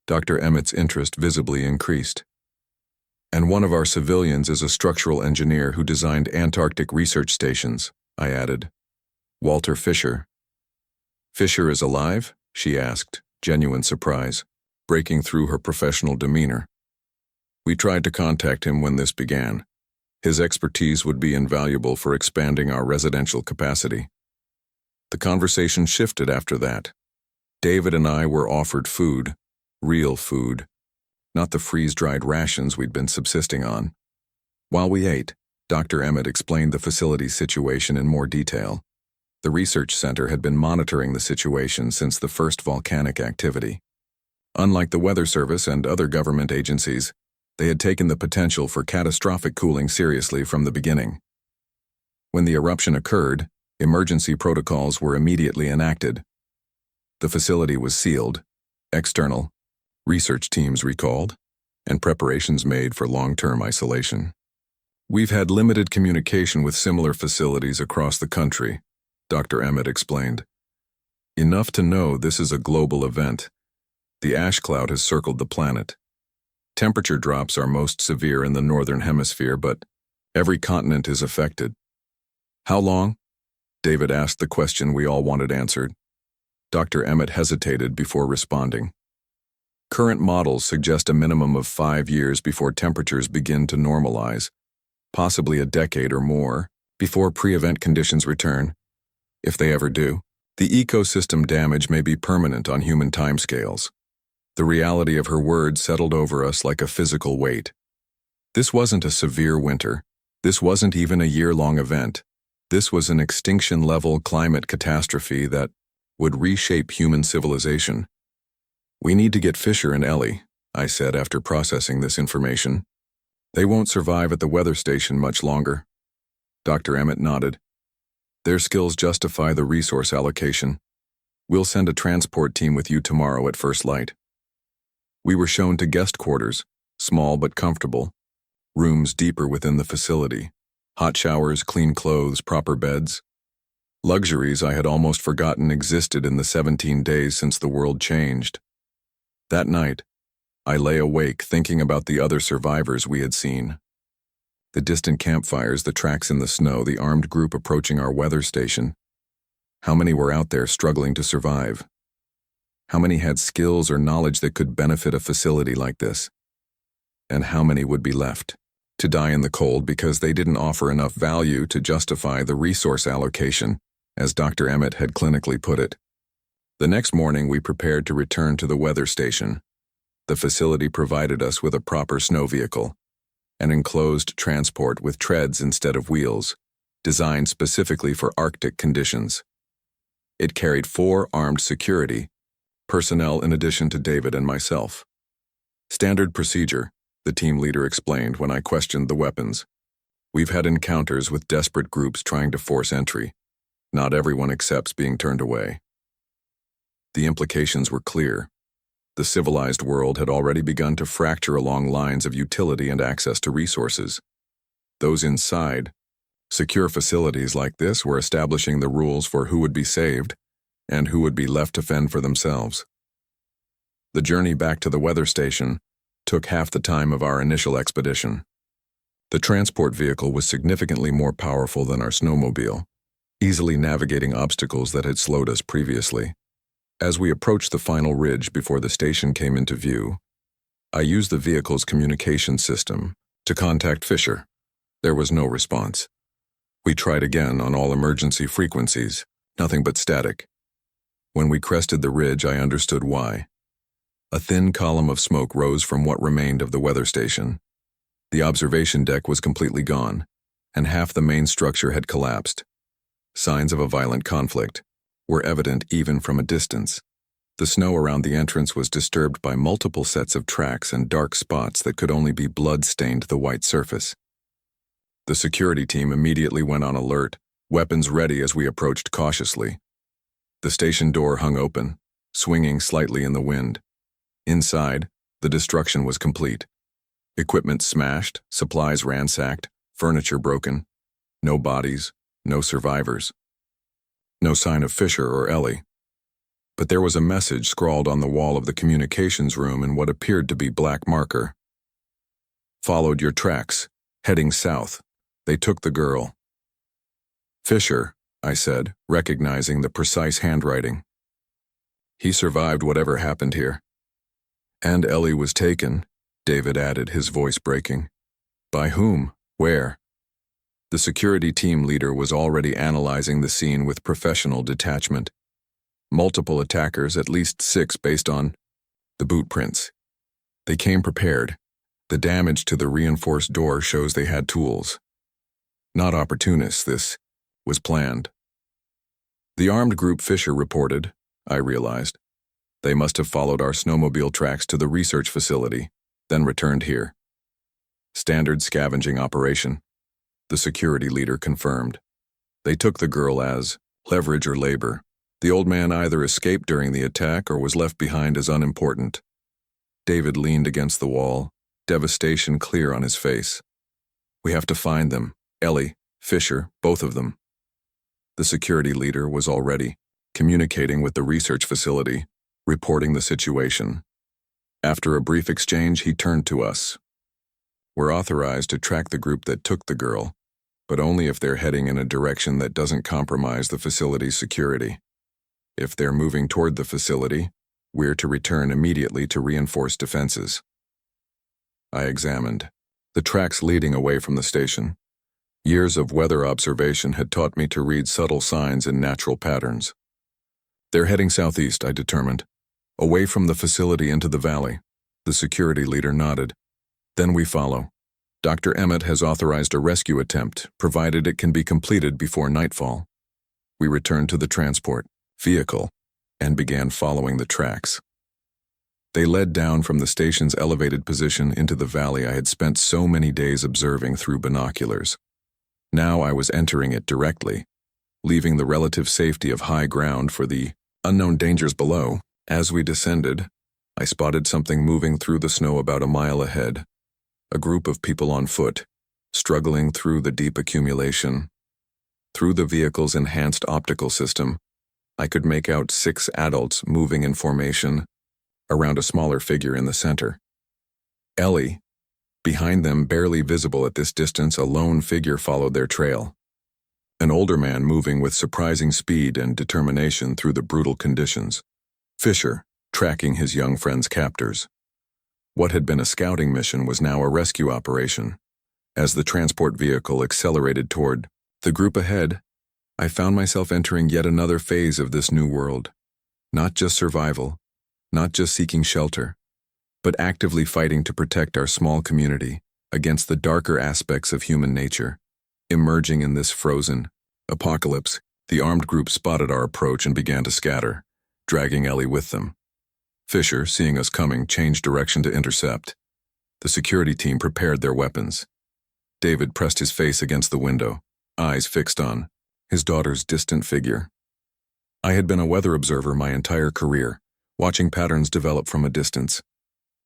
Speaker 1: Dr. Emmett's interest visibly increased. And one of our civilians is a structural engineer who designed Antarctic research stations, I added. Walter Fisher. Fisher is alive? She asked, genuine surprise, breaking through her professional demeanor. We tried to contact him when this began. His expertise would be invaluable for expanding our residential capacity. The conversation shifted after that. David and I were offered food, real food, not the freeze-dried rations we'd been subsisting on. While we ate, Dr. Emmett explained the facility's situation in more detail. The research center had been monitoring the situation since the first volcanic activity. Unlike the Weather Service and other government agencies, they had taken the potential for catastrophic cooling seriously from the beginning. When the eruption occurred, emergency protocols were immediately enacted. The facility was sealed, external, research teams recalled, and preparations made for long-term isolation. We've had limited communication with similar facilities across the country, Dr. Emmett explained. Enough to know this is a global event. The ash cloud has circled the planet. Temperature drops are most severe in the northern hemisphere, but every continent is affected. How long? David asked the question we all wanted answered. Dr. Emmett hesitated before responding. Current models suggest a minimum of 5 years before temperatures begin to normalize, possibly a decade or more, before pre-event conditions return. If they ever do, the ecosystem damage may be permanent on human timescales. The reality of her words settled over us like a physical weight. This wasn't a severe winter. This wasn't even a year-long event. This was an extinction-level climate catastrophe that would reshape human civilization. We need to get Fisher and Ellie, I said after processing this information. They won't survive at the weather station much longer. Dr. Emmett nodded. Their skills justify the resource allocation. We'll send a transport team with you tomorrow at first light. We were shown to guest quarters, small but comfortable, rooms deeper within the facility. Hot showers, clean clothes, proper beds. Luxuries I had almost forgotten existed in the 17 days since the world changed. That night, I lay awake thinking about the other survivors we had seen. The distant campfires, the tracks in the snow, the armed group approaching our weather station. How many were out there struggling to survive? How many had skills or knowledge that could benefit a facility like this? And how many would be left to die in the cold because they didn't offer enough value to justify the resource allocation, as Dr. Emmett had clinically put it? The next morning, we prepared to return to the weather station. The facility provided us with a proper snow vehicle, an enclosed transport with treads instead of wheels, designed specifically for Arctic conditions. It carried 4 armed security personnel in addition to David and myself. Standard procedure, the team leader explained when I questioned the weapons. We've had encounters with desperate groups trying to force entry. Not everyone accepts being turned away. The implications were clear. The civilized world had already begun to fracture along lines of utility and access to resources. Those inside secure facilities like this were establishing the rules for who would be saved and who would be left to fend for themselves. The journey back to the weather station took half the time of our initial expedition. The transport vehicle was significantly more powerful than our snowmobile, easily navigating obstacles that had slowed us previously. As we approached the final ridge before the station came into view, I used the vehicle's communication system to contact Fisher. There was no response. We tried again on all emergency frequencies, nothing but static. When we crested the ridge, I understood why. A thin column of smoke rose from what remained of the weather station. The observation deck was completely gone, and half the main structure had collapsed. Signs of a violent conflict were evident even from a distance. The snow around the entrance was disturbed by multiple sets of tracks and dark spots that could only be blood-stained the white surface. The security team immediately went on alert, weapons ready as we approached cautiously. The station door hung open, swinging slightly in the wind. Inside, the destruction was complete. Equipment smashed, supplies ransacked, furniture broken. No bodies, no survivors. No sign of Fisher or Ellie. But there was a message scrawled on the wall of the communications room in what appeared to be black marker. Followed your tracks, heading south. They took the girl. Fisher, I said, recognizing the precise handwriting. He survived whatever happened here. And Ellie was taken, David added, his voice breaking. By whom? Where? The security team leader was already analyzing the scene with professional detachment. Multiple attackers, at least 6 based on the boot prints. They came prepared. The damage to the reinforced door shows they had tools. Not opportunists, this was planned. The armed group Fisher reported, I realized. They must have followed our snowmobile tracks to the research facility, then returned here. Standard scavenging operation, the security leader confirmed. They took the girl as leverage or labor. The old man either escaped during the attack or was left behind as unimportant. David leaned against the wall, devastation clear on his face. We have to find them, Ellie, Fisher, both of them. The security leader was already communicating with the research facility, reporting the situation. After a brief exchange, he turned to us. We're authorized to track the group that took the girl, but only if they're heading in a direction that doesn't compromise the facility's security. If they're moving toward the facility, we're to return immediately to reinforce defenses. I examined the tracks leading away from the station. Years of weather observation had taught me to read subtle signs and natural patterns. They're heading southeast, I determined, away from the facility into the valley. The security leader nodded. Then we follow. Dr. Emmett has authorized a rescue attempt, provided it can be completed before nightfall. We returned to the transport vehicle and began following the tracks. They led down from the station's elevated position into the valley I had spent so many days observing through binoculars. Now I was entering it directly, leaving the relative safety of high ground for the unknown dangers below. As we descended, I spotted something moving through the snow about a mile ahead. A group of people on foot, struggling through the deep accumulation. Through the vehicle's enhanced optical system, I could make out 6 adults moving in formation around a smaller figure in the center. Ellie. Behind them, barely visible at this distance, a lone figure followed their trail. An older man moving with surprising speed and determination through the brutal conditions. Fisher, tracking his young friend's captors. What had been a scouting mission was now a rescue operation. As the transport vehicle accelerated toward the group ahead, I found myself entering yet another phase of this new world. Not just survival, not just seeking shelter, but actively fighting to protect our small community against the darker aspects of human nature. Emerging in this frozen apocalypse, the armed group spotted our approach and began to scatter, dragging Ellie with them. Fisher, seeing us coming, changed direction to intercept. The security team prepared their weapons. David pressed his face against the window, eyes fixed on his daughter's distant figure. I had been a weather observer my entire career, watching patterns develop from a distance.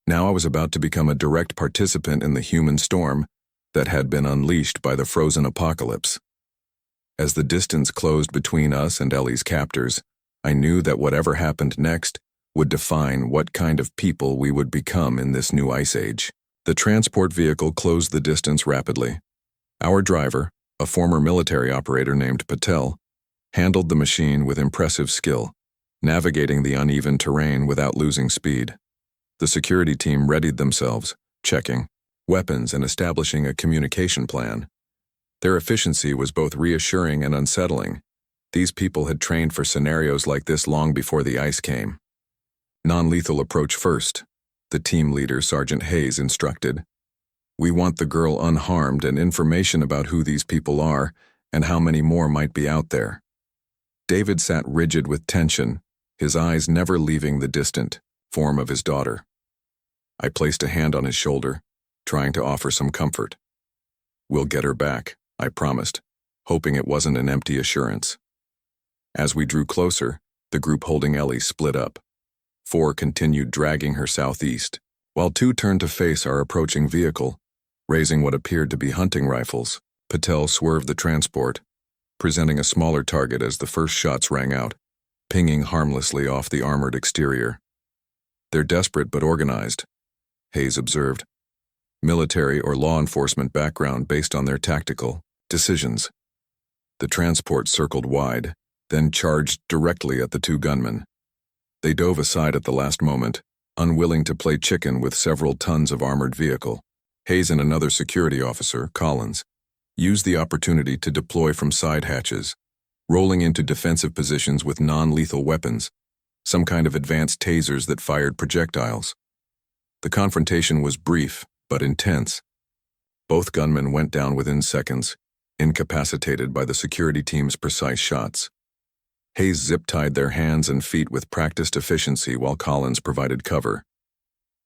Speaker 1: Now I was about to become a direct participant in the human storm that had been unleashed by the frozen apocalypse. As the distance closed between us and Ellie's captors, I knew that whatever happened next would define what kind of people we would become in this new ice age. The transport vehicle closed the distance rapidly. Our driver, a former military operator named Patel, handled the machine with impressive skill, navigating the uneven terrain without losing speed. The security team readied themselves, checking weapons and establishing a communication plan. Their efficiency was both reassuring and unsettling. These people had trained for scenarios like this long before the ice came. Non-lethal approach first, the team leader, Sergeant Hayes, instructed. We want the girl unharmed and information about who these people are and how many more might be out there. David sat rigid with tension, his eyes never leaving the distant form of his daughter. I placed a hand on his shoulder, trying to offer some comfort. We'll get her back, I promised, hoping it wasn't an empty assurance. As we drew closer, the group holding Ellie split up. 4 continued dragging her southeast, while 2 turned to face our approaching vehicle, raising what appeared to be hunting rifles. Patel swerved the transport, presenting a smaller target as the first shots rang out, pinging harmlessly off the armored exterior. They're desperate but organized, Hayes observed. Military or law enforcement background based on their tactical decisions. The transport circled wide, then charged directly at the 2 gunmen. They dove aside at the last moment, unwilling to play chicken with several tons of armored vehicle. Hayes and another security officer, Collins, used the opportunity to deploy from side hatches, rolling into defensive positions with non-lethal weapons, some kind of advanced tasers that fired projectiles. The confrontation was brief but intense. Both gunmen went down within seconds, incapacitated by the security team's precise shots. Hayes zip-tied their hands and feet with practiced efficiency while Collins provided cover.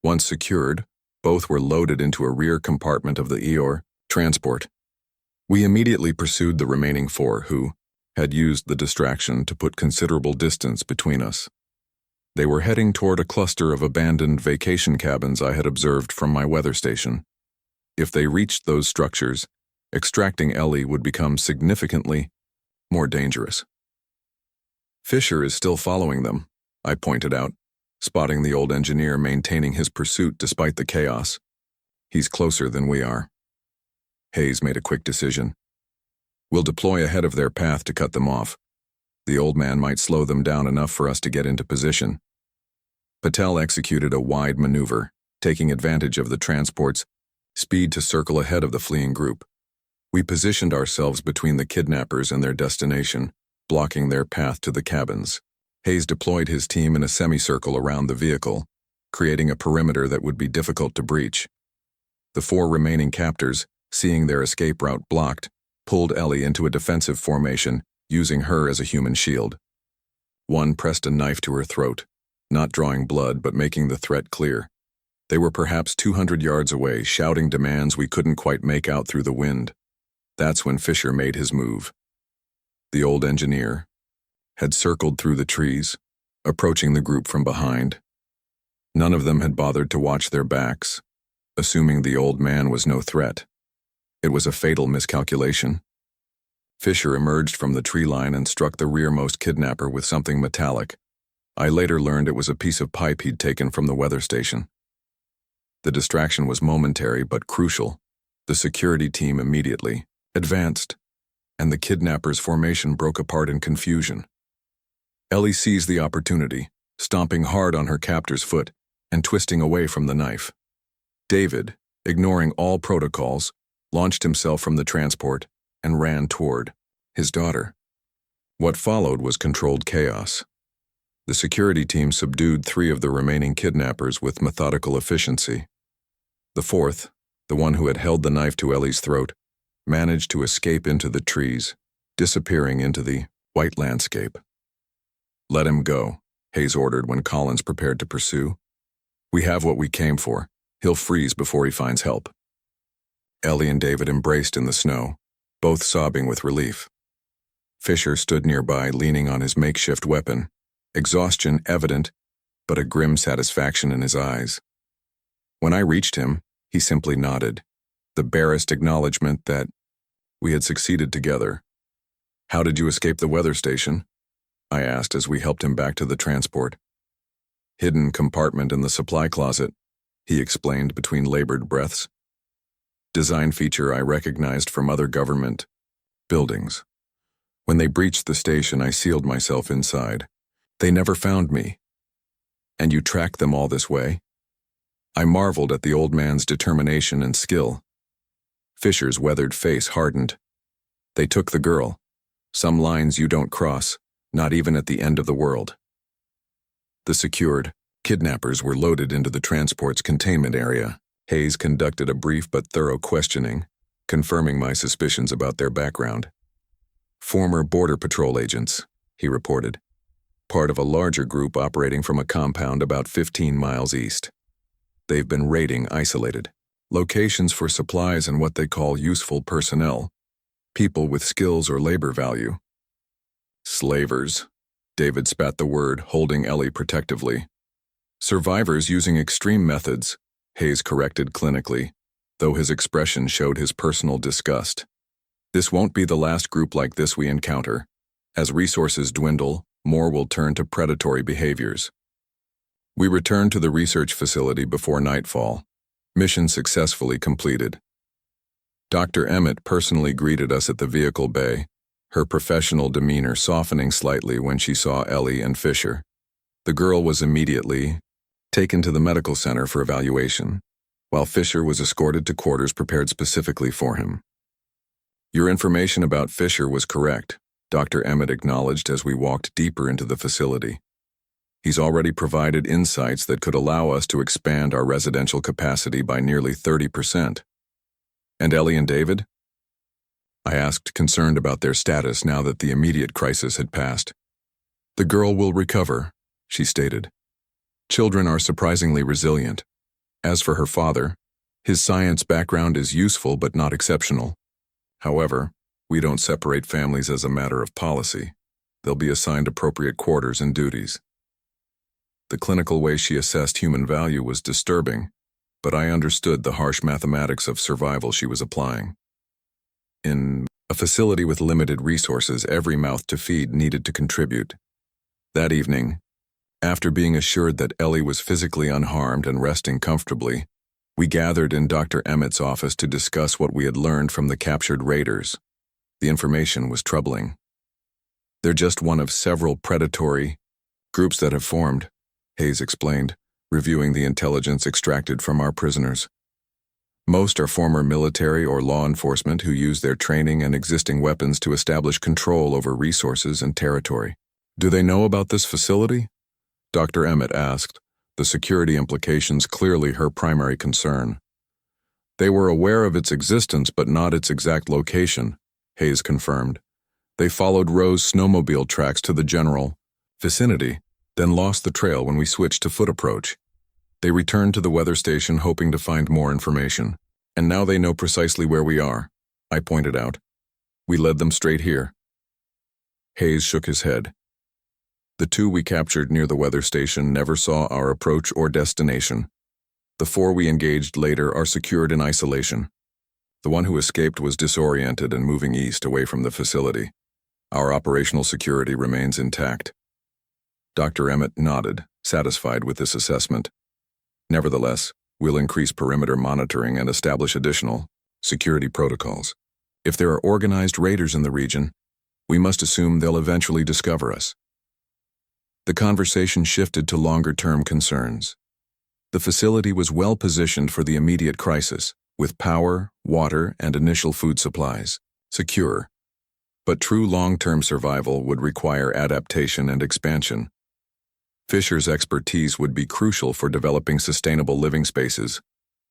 Speaker 1: Once secured, both were loaded into a rear compartment of the Eeyore transport. We immediately pursued the remaining 4 who had used the distraction to put considerable distance between us. They were heading toward a cluster of abandoned vacation cabins I had observed from my weather station. If they reached those structures, extracting Ellie would become significantly more dangerous. Fisher is still following them, I pointed out, spotting the old engineer maintaining his pursuit despite the chaos. He's closer than we are. Hayes made a quick decision. We'll deploy ahead of their path to cut them off. The old man might slow them down enough for us to get into position. Patel executed a wide maneuver, taking advantage of the transport's speed to circle ahead of the fleeing group. We positioned ourselves between the kidnappers and their destination, blocking their path to the cabins. Hayes deployed his team in a semicircle around the vehicle, creating a perimeter that would be difficult to breach. The 4 remaining captors, seeing their escape route blocked, pulled Ellie into a defensive formation, using her as a human shield. One pressed a knife to her throat, not drawing blood but making the threat clear. They were perhaps 200 yards away, shouting demands we couldn't quite make out through the wind. That's when Fisher made his move. The old engineer had circled through the trees, approaching the group from behind. None of them had bothered to watch their backs, assuming the old man was no threat. It was a fatal miscalculation. Fisher emerged from the tree line and struck the rearmost kidnapper with something metallic. I later learned it was a piece of pipe he'd taken from the weather station. The distraction was momentary but crucial. The security team immediately advanced, and the kidnapper's formation broke apart in confusion. Ellie seized the opportunity, stomping hard on her captor's foot and twisting away from the knife. David, ignoring all protocols, launched himself from the transport and ran toward his daughter. What followed was controlled chaos. The security team subdued 3 of the remaining kidnappers with methodical efficiency. The 4th, the one who had held the knife to Ellie's throat, managed to escape into the trees, disappearing into the white landscape. "Let him go," Hayes ordered when Collins prepared to pursue. "We have what we came for. He'll freeze before he finds help." Ellie and David embraced in the snow, both sobbing with relief. Fisher stood nearby, leaning on his makeshift weapon, exhaustion evident, but a grim satisfaction in his eyes. When I reached him, he simply nodded, the barest acknowledgement that we had succeeded together. "How did you escape the weather station?" I asked as we helped him back to the transport. "Hidden compartment in the supply closet," he explained between labored breaths. Design feature I recognized from other government buildings. When they breached the station, I sealed myself inside. They never found me. "And you tracked them all this way?" I marveled at the old man's determination and skill. Fisher's weathered face hardened. "They took the girl. Some lines you don't cross, not even at the end of the world." The secured kidnappers were loaded into the transport's containment area. Hayes conducted a brief but thorough questioning, confirming my suspicions about their background. "Former Border Patrol agents," he reported, "part of a larger group operating from a compound about 15 miles east. They've been raiding isolated locations for supplies and what they call useful personnel, people with skills or labor value." "Slavers," David spat the word, holding Ellie protectively. "Survivors using extreme methods," Hayes corrected clinically, though his expression showed his personal disgust. "This won't be the last group like this we encounter. As resources dwindle, more will turn to predatory behaviors." We returned to the research facility before nightfall. Mission successfully completed. Dr. Emmett personally greeted us at the vehicle bay, her professional demeanor softening slightly when she saw Ellie and Fisher. The girl was immediately taken to the medical center for evaluation, while Fisher was escorted to quarters prepared specifically for him. "Your information about Fisher was correct," Dr. Emmett acknowledged as we walked deeper into the facility. "He's already provided insights that could allow us to expand our residential capacity by nearly 30%. "And Ellie and David?" I asked, concerned about their status now that the immediate crisis had passed. "The girl will recover," she stated. "Children are surprisingly resilient. As for her father, his science background is useful but not exceptional. However, we don't separate families as a matter of policy. They'll be assigned appropriate quarters and duties." The clinical way she assessed human value was disturbing, but I understood the harsh mathematics of survival she was applying. In a facility with limited resources, every mouth to feed needed to contribute. That evening, after being assured that Ellie was physically unharmed and resting comfortably, we gathered in Dr. Emmett's office to discuss what we had learned from the captured raiders. The information was troubling. "They're just one of several predatory groups that have formed," Hayes explained, reviewing the intelligence extracted from our prisoners. "Most are former military or law enforcement who use their training and existing weapons to establish control over resources and territory." "Do they know about this facility?" Dr. Emmett asked, the security implications clearly her primary concern. "They were aware of its existence but not its exact location," Hayes confirmed. "They followed Rose's snowmobile tracks to the general vicinity, then lost the trail when we switched to foot approach. They returned to the weather station hoping to find more information. And now they know precisely where we are," I pointed out. "We led them straight here." Hayes shook his head. "The 2 we captured near the weather station never saw our approach or destination. The 4 we engaged later are secured in isolation. The one who escaped was disoriented and moving east away from the facility. Our operational security remains intact. Dr. Emmett nodded, satisfied with this assessment. Nevertheless, we'll increase perimeter monitoring and establish additional security protocols. If there are organized raiders in the region, we must assume they'll eventually discover us. The conversation shifted to longer-term concerns. The facility was well positioned for the immediate crisis, with power, water, and initial food supplies secure. But true long-term survival would require adaptation and expansion. Fisher's expertise would be crucial for developing sustainable living spaces,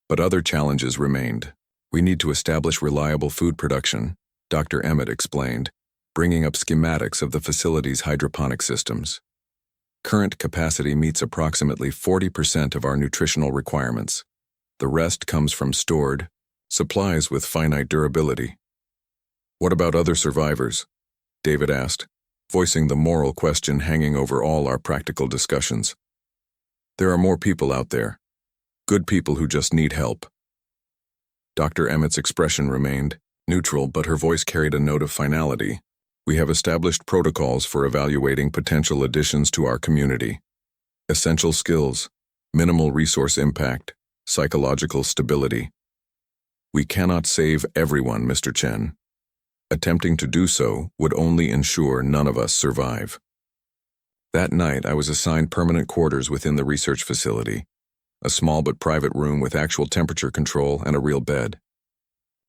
Speaker 1: but other challenges remained. We need to establish reliable food production, Dr. Emmett explained, bringing up schematics of the facility's hydroponic systems. Current capacity meets approximately 40% of our nutritional requirements. The rest comes from stored supplies with finite durability. What about other survivors? David asked, voicing the moral question hanging over all our practical discussions. There are more people out there. Good people who just need help. Dr. Emmett's expression remained neutral, but her voice carried a note of finality. We have established protocols for evaluating potential additions to our community. Essential skills, minimal resource impact, psychological stability. We cannot save everyone, Mr. Chen. Attempting to do so would only ensure none of us survive. That night, I was assigned permanent quarters within the research facility, a small but private room with actual temperature control and a real bed.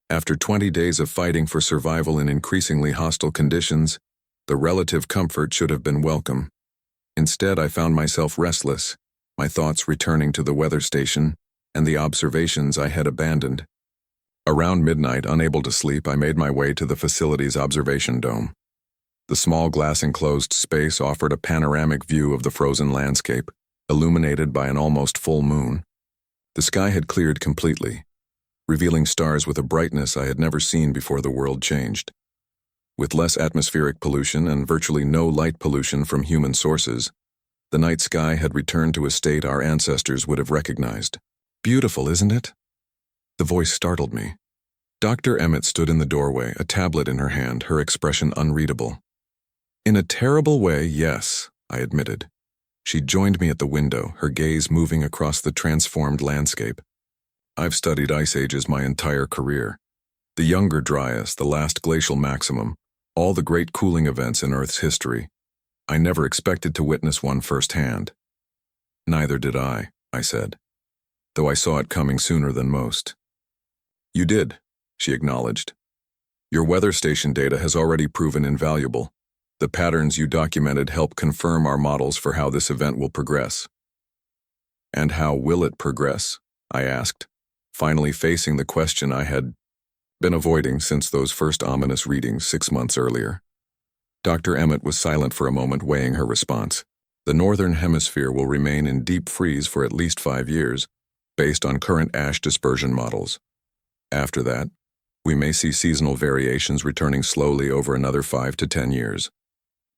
Speaker 1: After 20 days of fighting for survival in increasingly hostile conditions, the relative comfort should have been welcome. Instead, I found myself restless, my thoughts returning to the weather station and the observations I had abandoned. Around midnight, unable to sleep, I made my way to the facility's observation dome. The small glass-enclosed space offered a panoramic view of the frozen landscape, illuminated by an almost full moon. The sky had cleared completely, revealing stars with a brightness I had never seen before the world changed. With less atmospheric pollution and virtually no light pollution from human sources, the night sky had returned to a state our ancestors would have recognized. Beautiful, isn't it? The voice startled me. Dr. Emmett stood in the doorway, a tablet in her hand, her expression unreadable. In a terrible way, yes, I admitted. She joined me at the window, her gaze moving across the transformed landscape. I've studied ice ages my entire career. The Younger Dryas, the last glacial maximum, all the great cooling events in Earth's history. I never expected to witness one firsthand. Neither did I said, though I saw it coming sooner than most. You did, she acknowledged. Your weather station data has already proven invaluable. The patterns you documented help confirm our models for how this event will progress. And how will it progress? I asked, finally facing the question I had been avoiding since those first ominous readings 6 months earlier. Dr. Emmett was silent for a moment, weighing her response. The northern hemisphere will remain in deep freeze for at least 5 years, based on current ash dispersion models. After that, we may see seasonal variations returning slowly over another 5 to 10 years.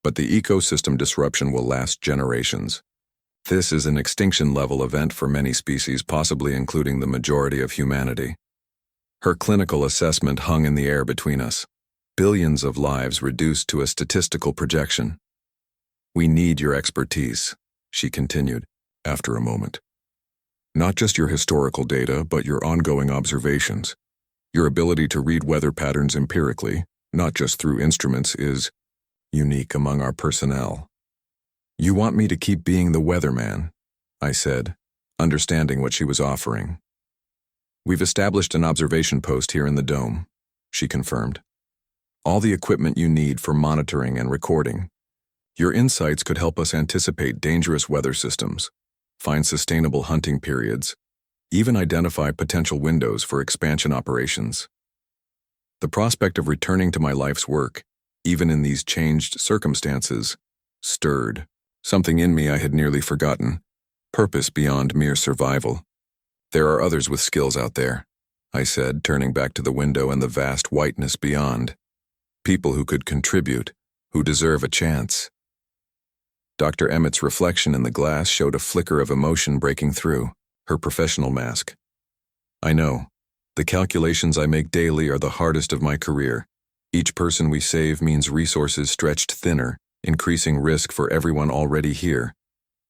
Speaker 1: But the ecosystem disruption will last generations. This is an extinction-level event for many species, possibly including the majority of humanity. Her clinical assessment hung in the air between us. Billions of lives reduced to a statistical projection. We need your expertise, she continued, after a moment. Not just your historical data, but your ongoing observations. Your ability to read weather patterns empirically, not just through instruments, is unique among our personnel. You want me to keep being the weatherman, I said, understanding what she was offering. We've established an observation post here in the dome, she confirmed. All the equipment you need for monitoring and recording. Your insights could help us anticipate dangerous weather systems, find sustainable hunting periods, even identify potential windows for expansion operations. The prospect of returning to my life's work, even in these changed circumstances, stirred something in me I had nearly forgotten, purpose beyond mere survival. There are others with skills out there, I said, turning back to the window and the vast whiteness beyond. People who could contribute, who deserve a chance. Dr. Emmett's reflection in the glass showed a flicker of emotion breaking through, her professional mask. I know, The calculations I make daily are the hardest of my career. Each person we save means resources stretched thinner, increasing risk for everyone already here.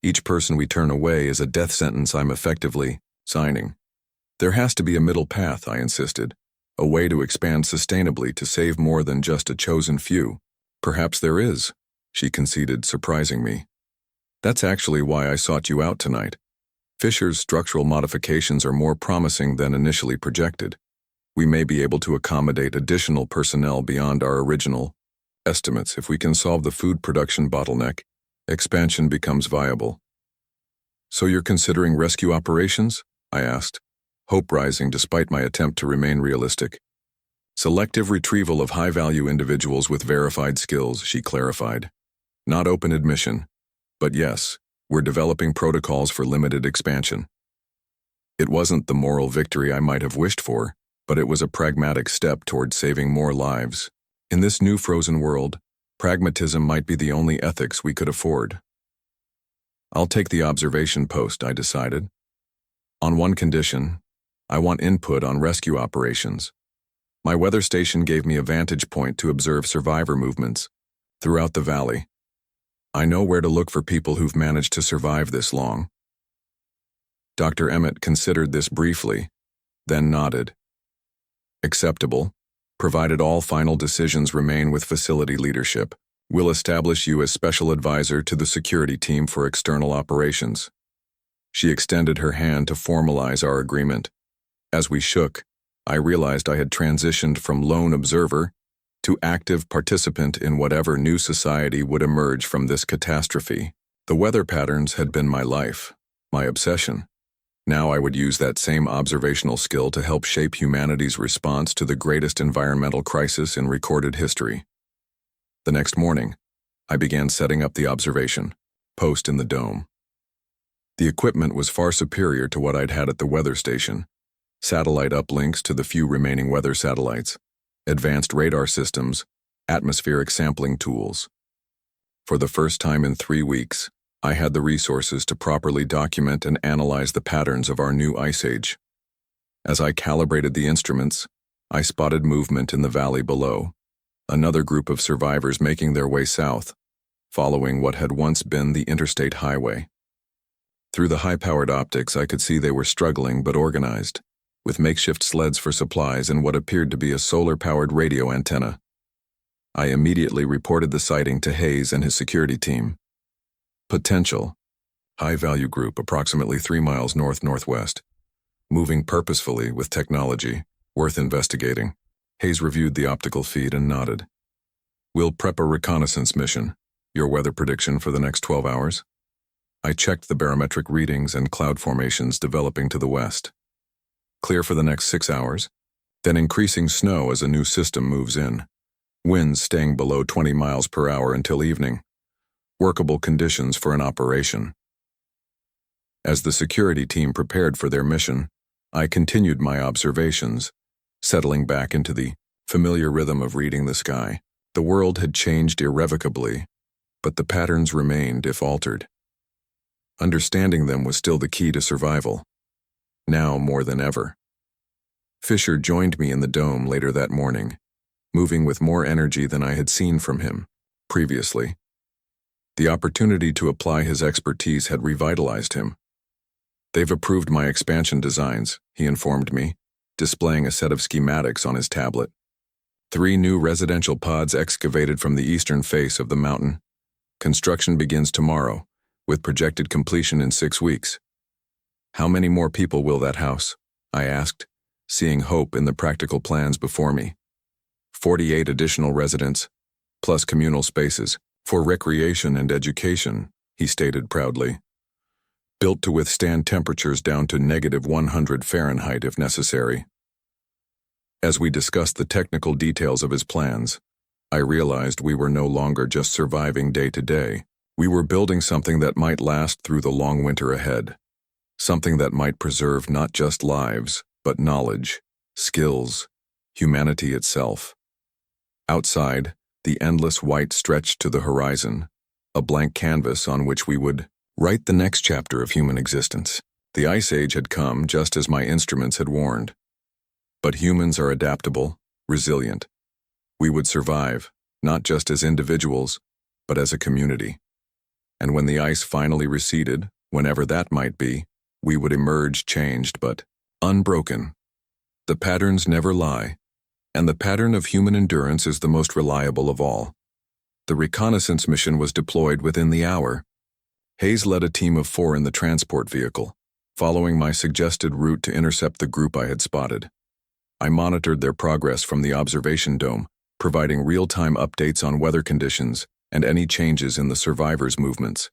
Speaker 1: Each person we turn away is a death sentence I'm effectively signing. There has to be a middle path, I insisted, a way to expand sustainably to save more than just a chosen few. Perhaps there is, she conceded, surprising me. That's actually why I sought you out tonight. Fisher's structural modifications are more promising than initially projected. We may be able to accommodate additional personnel beyond our original estimates. If we can solve the food production bottleneck, expansion becomes viable. So you're considering rescue operations? I asked, hope rising despite my attempt to remain realistic. Selective retrieval of high-value individuals with verified skills, she clarified. Not open admission. But yes, we're developing protocols for limited expansion. It wasn't the moral victory I might have wished for, but it was a pragmatic step toward saving more lives. In this new frozen world, pragmatism might be the only ethics we could afford. I'll take the observation post, I decided. On one condition, I want input on rescue operations. My weather station gave me a vantage point to observe survivor movements throughout the valley. I know where to look for people who've managed to survive this long. Dr. Emmett considered this briefly, then nodded. Acceptable, provided all final decisions remain with facility leadership. We'll establish you as special advisor to the security team for external operations. She extended her hand to formalize our agreement. As we shook, I realized I had transitioned from lone observer to active participant in whatever new society would emerge from this catastrophe. The weather patterns had been my life, my obsession. Now I would use that same observational skill to help shape humanity's response to the greatest environmental crisis in recorded history. The next morning, I began setting up the observation post in the dome. The equipment was far superior to what I'd had at the weather station. Satellite uplinks to the few remaining weather satellites, advanced radar systems, atmospheric sampling tools. For the first time in 3 weeks, I had the resources to properly document and analyze the patterns of our new ice age. As I calibrated the instruments, I spotted movement in the valley below, another group of survivors making their way south, following what had once been the interstate highway. Through the high-powered optics, I could see they were struggling but organized, with makeshift sleds for supplies and what appeared to be a solar-powered radio antenna. I immediately reported the sighting to Hayes and his security team. Potential. High-value group approximately 3 miles north-northwest. Moving purposefully with technology, worth investigating. Hayes reviewed the optical feed and nodded. We'll prep a reconnaissance mission. Your weather prediction for the next 12 hours? I checked the barometric readings and cloud formations developing to the west. Clear for the next 6 hours, then increasing snow as a new system moves in. Winds staying below 20 miles per hour until evening. Workable conditions for an operation. As the security team prepared for their mission, I continued my observations, settling back into the familiar rhythm of reading the sky. The world had changed irrevocably, but the patterns remained if altered. Understanding them was still the key to survival, now more than ever. Fisher joined me in the dome later that morning, moving with more energy than I had seen from him previously. The opportunity to apply his expertise had revitalized him. They've approved my expansion designs, he informed me, displaying a set of schematics on his tablet. 3 new residential pods excavated from the eastern face of the mountain. Construction begins tomorrow, with projected completion in 6 weeks. How many more people will that house? I asked, seeing hope in the practical plans before me. 48 additional residents, plus communal spaces, for recreation and education, he stated proudly. Built to withstand temperatures down to -100 Fahrenheit if necessary. As we discussed the technical details of his plans, I realized we were no longer just surviving day to day. We were building something that might last through the long winter ahead. Something that might preserve not just lives, but knowledge, skills, humanity itself. Outside, the endless white stretched to the horizon, a blank canvas on which we would write the next chapter of human existence. The Ice Age had come just as my instruments had warned. But humans are adaptable, resilient. We would survive, not just as individuals, but as a community. And when the ice finally receded, whenever that might be, we would emerge changed but unbroken. The patterns never lie, and the pattern of human endurance is the most reliable of all. The reconnaissance mission was deployed within the hour. Hayes led a team of 4 in the transport vehicle, following my suggested route to intercept the group I had spotted. I monitored their progress from the observation dome, providing real-time updates on weather conditions and any changes in the survivors' movements.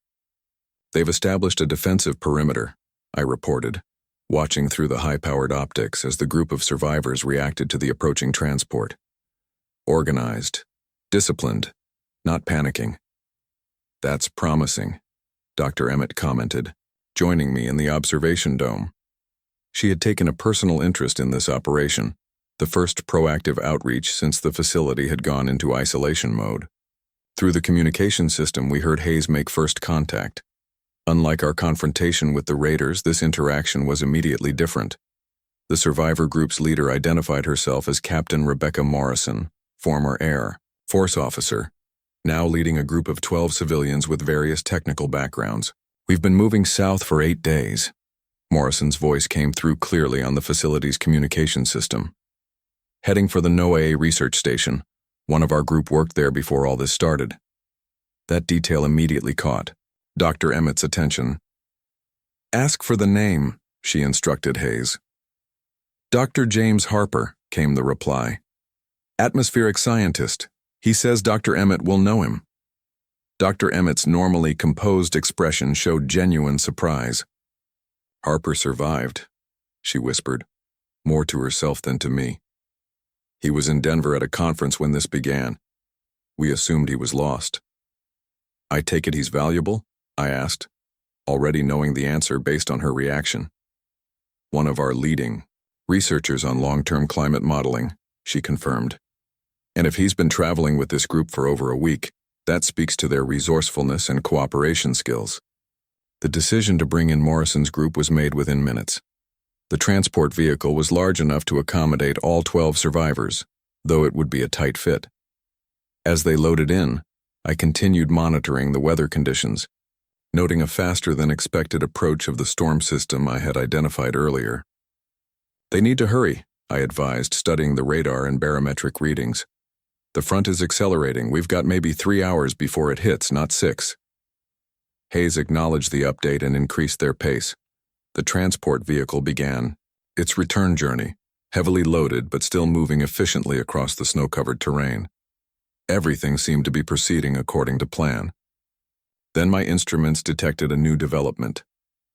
Speaker 1: They've established a defensive perimeter, I reported, watching through the high-powered optics as the group of survivors reacted to the approaching transport. Organized, disciplined, not panicking. That's promising, Dr. Emmett commented, joining me in the observation dome. She had taken a personal interest in this operation, the first proactive outreach since the facility had gone into isolation mode. Through the communication system, we heard Hayes make first contact. Unlike our confrontation with the raiders, this interaction was immediately different. The survivor group's leader identified herself as Captain Rebecca Morrison, former Air Force officer, now leading a group of 12 civilians with various technical backgrounds. "We've been moving south for 8 days. Morrison's voice came through clearly on the facility's communication system. Heading for the NOAA research station. One of our group worked there before all this started. That detail immediately caught Dr. Emmett's attention. "Ask for the name," she instructed Hayes. "Dr. James Harper," came the reply. "Atmospheric scientist. He says Dr. Emmett will know him." Dr. Emmett's normally composed expression showed genuine surprise. "Harper survived," she whispered, more to herself than to me. "He was in Denver at a conference when this began. We assumed he was lost." "I take it he's valuable?" I asked, already knowing the answer based on her reaction. "One of our leading researchers on long-term climate modeling," she confirmed. "And if he's been traveling with this group for over a week, that speaks to their resourcefulness and cooperation skills." The decision to bring in Morrison's group was made within minutes. The transport vehicle was large enough to accommodate all 12 survivors, though it would be a tight fit. As they loaded in, I continued monitoring the weather conditions, noting a faster-than-expected approach of the storm system I had identified earlier. "They need to hurry," I advised, studying the radar and barometric readings. "The front is accelerating. We've got maybe 3 hours before it hits, not 6. Hayes acknowledged the update and increased their pace. The transport vehicle began its return journey, heavily loaded but still moving efficiently across the snow-covered terrain. Everything seemed to be proceeding according to plan. Then my instruments detected a new development.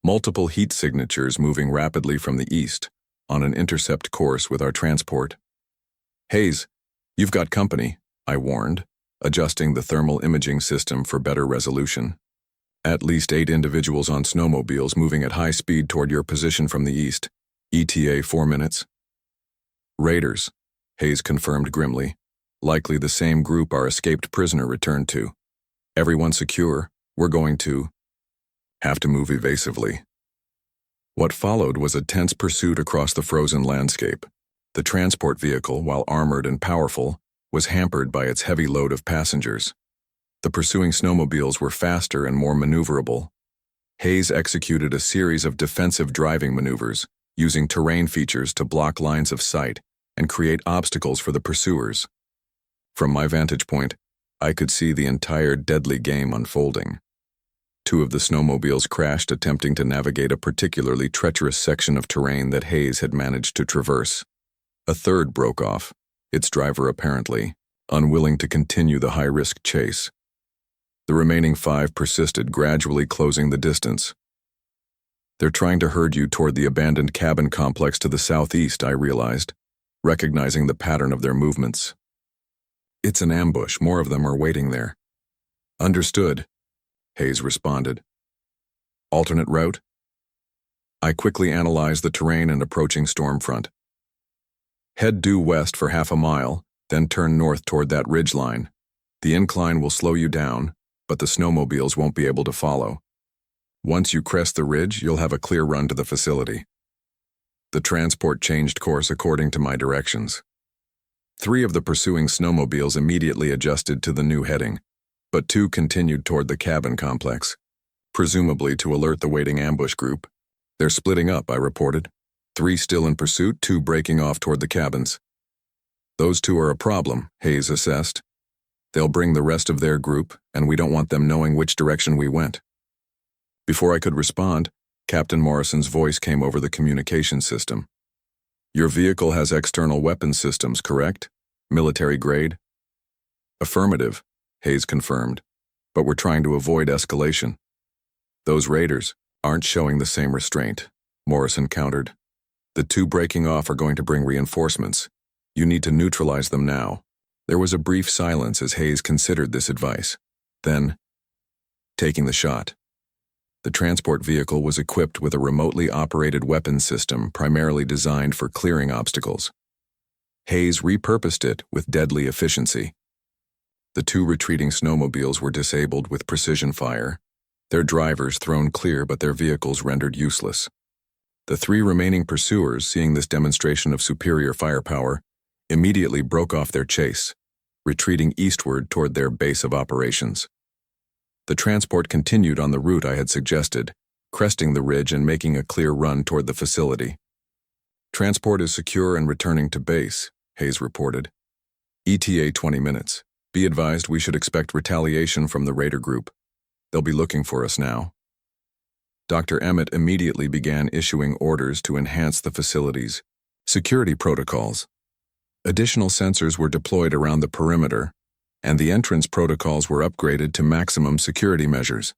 Speaker 1: Multiple heat signatures moving rapidly from the east, on an intercept course with our transport. "Hayes, you've got company," I warned, adjusting the thermal imaging system for better resolution. "At least 8 individuals on snowmobiles moving at high speed toward your position from the east. ETA 4 minutes. "Raiders," Hayes confirmed grimly. "Likely the same group our escaped prisoner returned to. Everyone secure. We're going to have to move evasively." What followed was a tense pursuit across the frozen landscape. The transport vehicle, while armored and powerful, was hampered by its heavy load of passengers. The pursuing snowmobiles were faster and more maneuverable. Hayes executed a series of defensive driving maneuvers, using terrain features to block lines of sight and create obstacles for the pursuers. From my vantage point, I could see the entire deadly game unfolding. 2 of the snowmobiles crashed attempting to navigate a particularly treacherous section of terrain that Hayes had managed to traverse. A third broke off, its driver apparently unwilling to continue the high-risk chase. The remaining 5 persisted, gradually closing the distance. "They're trying to herd you toward the abandoned cabin complex to the southeast," I realized, recognizing the pattern of their movements. "It's an ambush. More of them are waiting there." "Understood," Hayes responded. "Alternate route?" I quickly analyzed the terrain and approaching storm front. "Head due west for half a mile, then turn north toward that ridge line. The incline will slow you down, but the snowmobiles won't be able to follow. Once you crest the ridge, you'll have a clear run to the facility." The transport changed course according to my directions. 3 of the pursuing snowmobiles immediately adjusted to the new heading, but 2 continued toward the cabin complex, presumably to alert the waiting ambush group. They're splitting up, I reported. 3 still in pursuit, 2 breaking off toward the cabins. Those 2 are a problem, Hayes assessed. They'll bring the rest of their group, and we don't want them knowing which direction we went. Before I could respond, Captain Morrison's voice came over the communication system. Your vehicle has external weapon systems, correct? Military grade? Affirmative, Hayes confirmed, but we're trying to avoid escalation. Those raiders aren't showing the same restraint, Morrison countered. The 2 breaking off are going to bring reinforcements. You need to neutralize them now. There was a brief silence as Hayes considered this advice. Then, taking the shot. The transport vehicle was equipped with a remotely operated weapons system primarily designed for clearing obstacles. Hayes repurposed it with deadly efficiency. The 2 retreating snowmobiles were disabled with precision fire, their drivers thrown clear but their vehicles rendered useless. The 3 remaining pursuers, seeing this demonstration of superior firepower, immediately broke off their chase, retreating eastward toward their base of operations. The transport continued on the route I had suggested, cresting the ridge and making a clear run toward the facility. Transport is secure and returning to base, Hayes reported. ETA 20 minutes. Be advised we should expect retaliation from the raider group. They'll be looking for us now. Dr. Emmett immediately began issuing orders to enhance the facility's security protocols. Additional sensors were deployed around the perimeter, and the entrance protocols were upgraded to maximum security measures.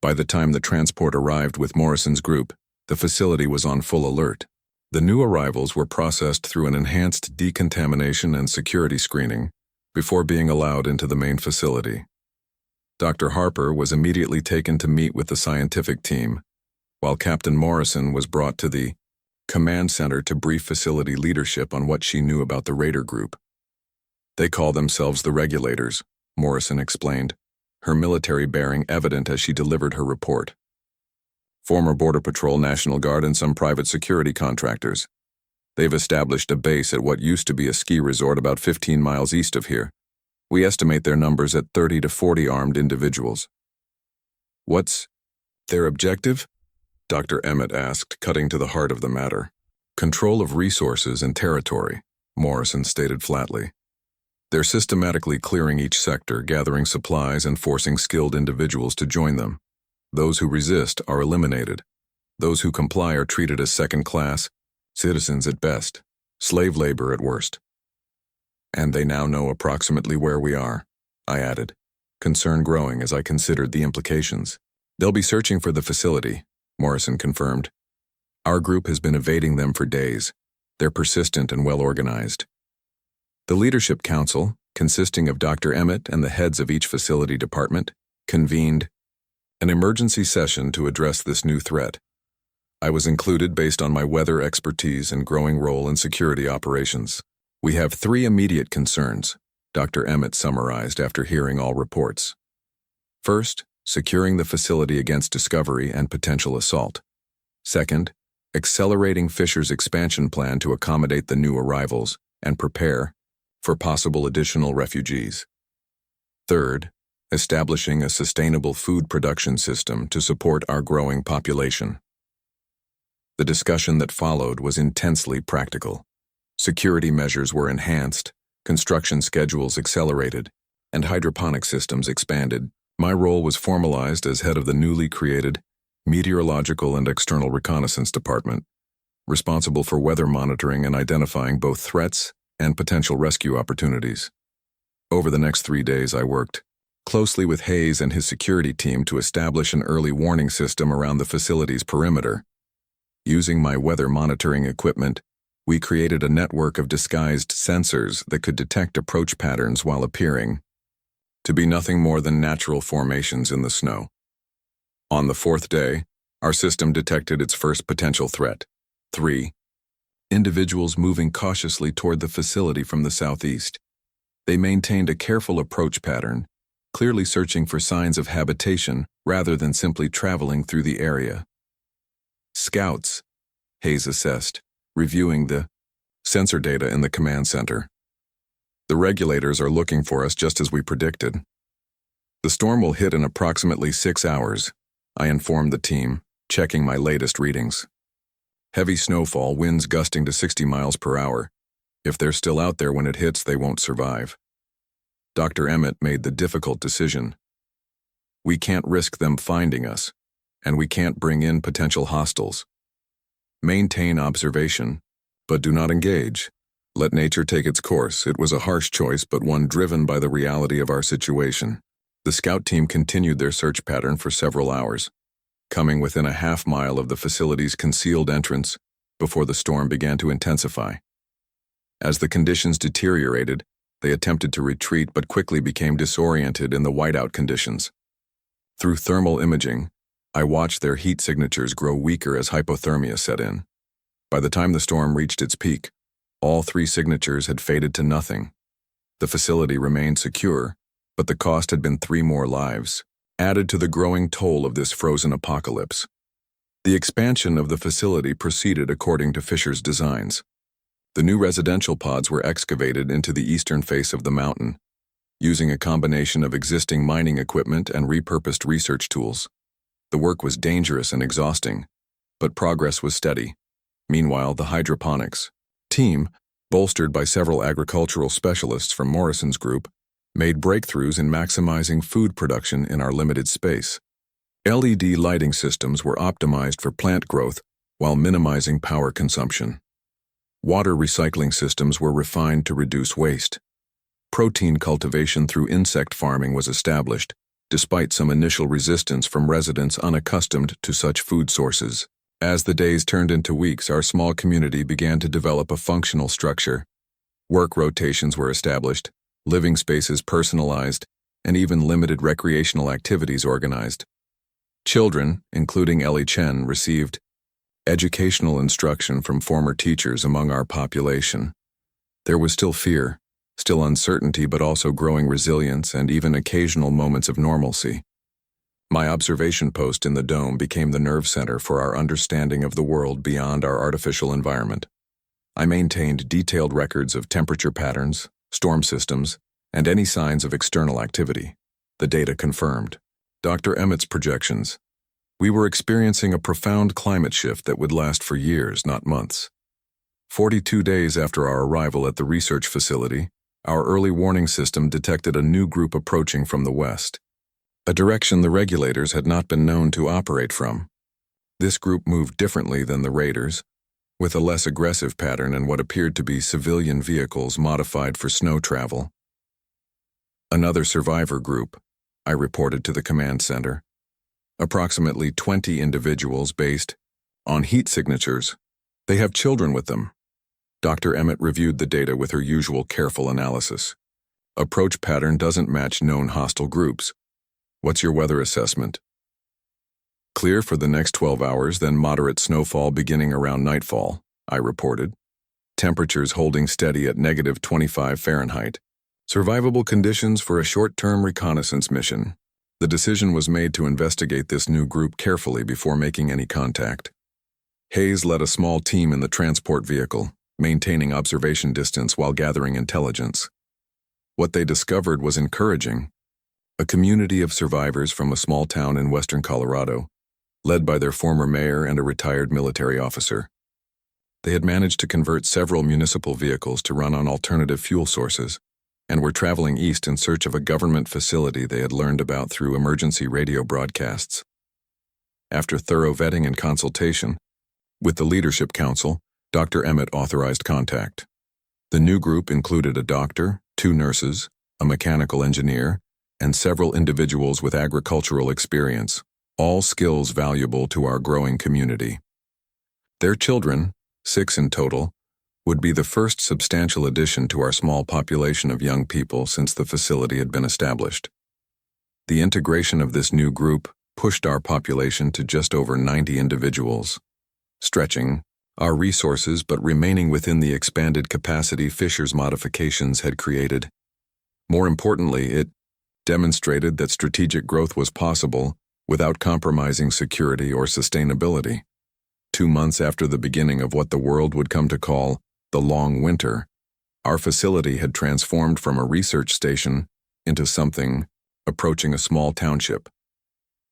Speaker 1: By the time the transport arrived with Morrison's group, the facility was on full alert. The new arrivals were processed through an enhanced decontamination and security screening before being allowed into the main facility. Dr. Harper was immediately taken to meet with the scientific team, while Captain Morrison was brought to the command center to brief facility leadership on what she knew about the raider group. They call themselves the Regulators, Morrison explained, her military bearing evident as she delivered her report. Former Border Patrol, National Guard, and some private security contractors. They've established a base at what used to be a ski resort about 15 miles east of here. We estimate their numbers at 30 to 40 armed individuals. What's their objective? Dr. Emmett asked, cutting to the heart of the matter. Control of resources and territory, Morrison stated flatly. They're systematically clearing each sector, gathering supplies and forcing skilled individuals to join them. Those who resist are eliminated. Those who comply are treated as second-class citizens at best, slave labor at worst. And they now know approximately where we are, I added, concern growing as I considered the implications. They'll be searching for the facility, Morrison confirmed. Our group has been evading them for days. They're persistent and well-organized. The Leadership Council, consisting of Dr. Emmett and the heads of each facility department, convened an emergency session to address this new threat. I was included based on my weather expertise and growing role in security operations. We have 3 immediate concerns, Dr. Emmett summarized after hearing all reports. First, securing the facility against discovery and potential assault. Second, accelerating Fisher's expansion plan to accommodate the new arrivals and prepare for possible additional refugees. Third, establishing a sustainable food production system to support our growing population. The discussion that followed was intensely practical. Security measures were enhanced, construction schedules accelerated, and hydroponic systems expanded. My role was formalized as head of the newly created Meteorological and External Reconnaissance Department, responsible for weather monitoring and identifying both threats and potential rescue opportunities. Over the next 3 days, I worked closely with Hayes and his security team to establish an early warning system around the facility's perimeter. Using my weather monitoring equipment, we created a network of disguised sensors that could detect approach patterns while appearing to be nothing more than natural formations in the snow. On the 4th day, our system detected its first potential threat. 3 individuals moving cautiously toward the facility from the southeast. They maintained a careful approach pattern, clearly searching for signs of habitation rather than simply traveling through the area. Scouts, Hayes assessed, reviewing the sensor data in the command center. The regulators are looking for us just as we predicted. The storm will hit in approximately 6 hours, I informed the team, checking my latest readings. Heavy snowfall, winds gusting to 60 miles per hour. If they're still out there when it hits, they won't survive. Dr. Emmett made the difficult decision. We can't risk them finding us, and we can't bring in potential hostiles. Maintain observation, but do not engage. Let nature take its course. It was a harsh choice, but one driven by the reality of our situation. The scout team continued their search pattern for several hours, coming within a half-mile of the facility's concealed entrance before the storm began to intensify. As the conditions deteriorated, they attempted to retreat but quickly became disoriented in the whiteout conditions. Through thermal imaging, I watched their heat signatures grow weaker as hypothermia set in. By the time the storm reached its peak, all 3 signatures had faded to nothing. The facility remained secure, but the cost had been 3 more lives, added to the growing toll of this frozen apocalypse. The expansion of the facility proceeded according to Fisher's designs. The new residential pods were excavated into the eastern face of the mountain, using a combination of existing mining equipment and repurposed research tools. The work was dangerous and exhausting, but progress was steady. Meanwhile, the hydroponics team, bolstered by several agricultural specialists from Morrison's group, made breakthroughs in maximizing food production in our limited space. LED lighting systems were optimized for plant growth while minimizing power consumption. Water recycling systems were refined to reduce waste. Protein cultivation through insect farming was established, despite some initial resistance from residents unaccustomed to such food sources. As the days turned into weeks, our small community began to develop a functional structure. Work rotations were established, living spaces personalized, and even limited recreational activities organized. Children, including Ellie Chen, received educational instruction from former teachers among our population. There was still fear, still uncertainty, but also growing resilience and even occasional moments of normalcy. My observation post in the dome became the nerve center for our understanding of the world beyond our artificial environment. I maintained detailed records of temperature patterns, storm systems, and any signs of external activity. The data confirmed Dr. Emmett's projections. We were experiencing a profound climate shift that would last for years, not months. 42 days after our arrival at the research facility, our early warning system detected a new group approaching from the west, a direction the regulators had not been known to operate from. This group moved differently than the raiders, with a less aggressive pattern and what appeared to be civilian vehicles modified for snow travel. Another survivor group, I reported to the command center. Approximately 20 individuals based on heat signatures. They have children with them. Dr. Emmett reviewed the data with her usual careful analysis. Approach pattern doesn't match known hostile groups. What's your weather assessment? Clear for the next 12 hours, then moderate snowfall beginning around nightfall, I reported. Temperatures holding steady at -25 Fahrenheit. Survivable conditions for a short-term reconnaissance mission. The decision was made to investigate this new group carefully before making any contact. Hayes led a small team in the transport vehicle, maintaining observation distance while gathering intelligence. What they discovered was encouraging. A community of survivors from a small town in western Colorado, led by their former mayor and a retired military officer. They had managed to convert several municipal vehicles to run on alternative fuel sources, and were traveling east in search of a government facility they had learned about through emergency radio broadcasts. After thorough vetting and consultation with the Leadership Council, Dr. Emmett authorized contact. The new group included a doctor, 2 nurses, a mechanical engineer, and several individuals with agricultural experience, all skills valuable to our growing community. Their children, 6 in total, would be the first substantial addition to our small population of young people since the facility had been established. The integration of this new group pushed our population to just over 90 individuals, stretching our resources but remaining within the expanded capacity Fisher's modifications had created. More importantly, it demonstrated that strategic growth was possible without compromising security or sustainability. 2 months after the beginning of what the world would come to call the long winter, our facility had transformed from a research station into something approaching a small township.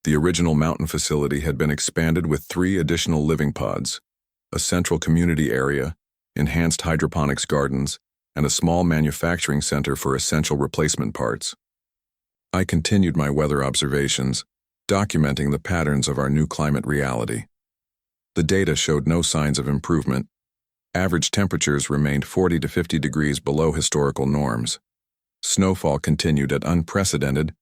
Speaker 1: The original mountain facility had been expanded with 3 additional living pods, a central community area, enhanced hydroponics gardens, and a small manufacturing center for essential replacement parts. I continued my weather observations, documenting the patterns of our new climate reality. The data showed no signs of improvement. Average temperatures remained 40 to 50 degrees below historical norms. Snowfall continued at unprecedented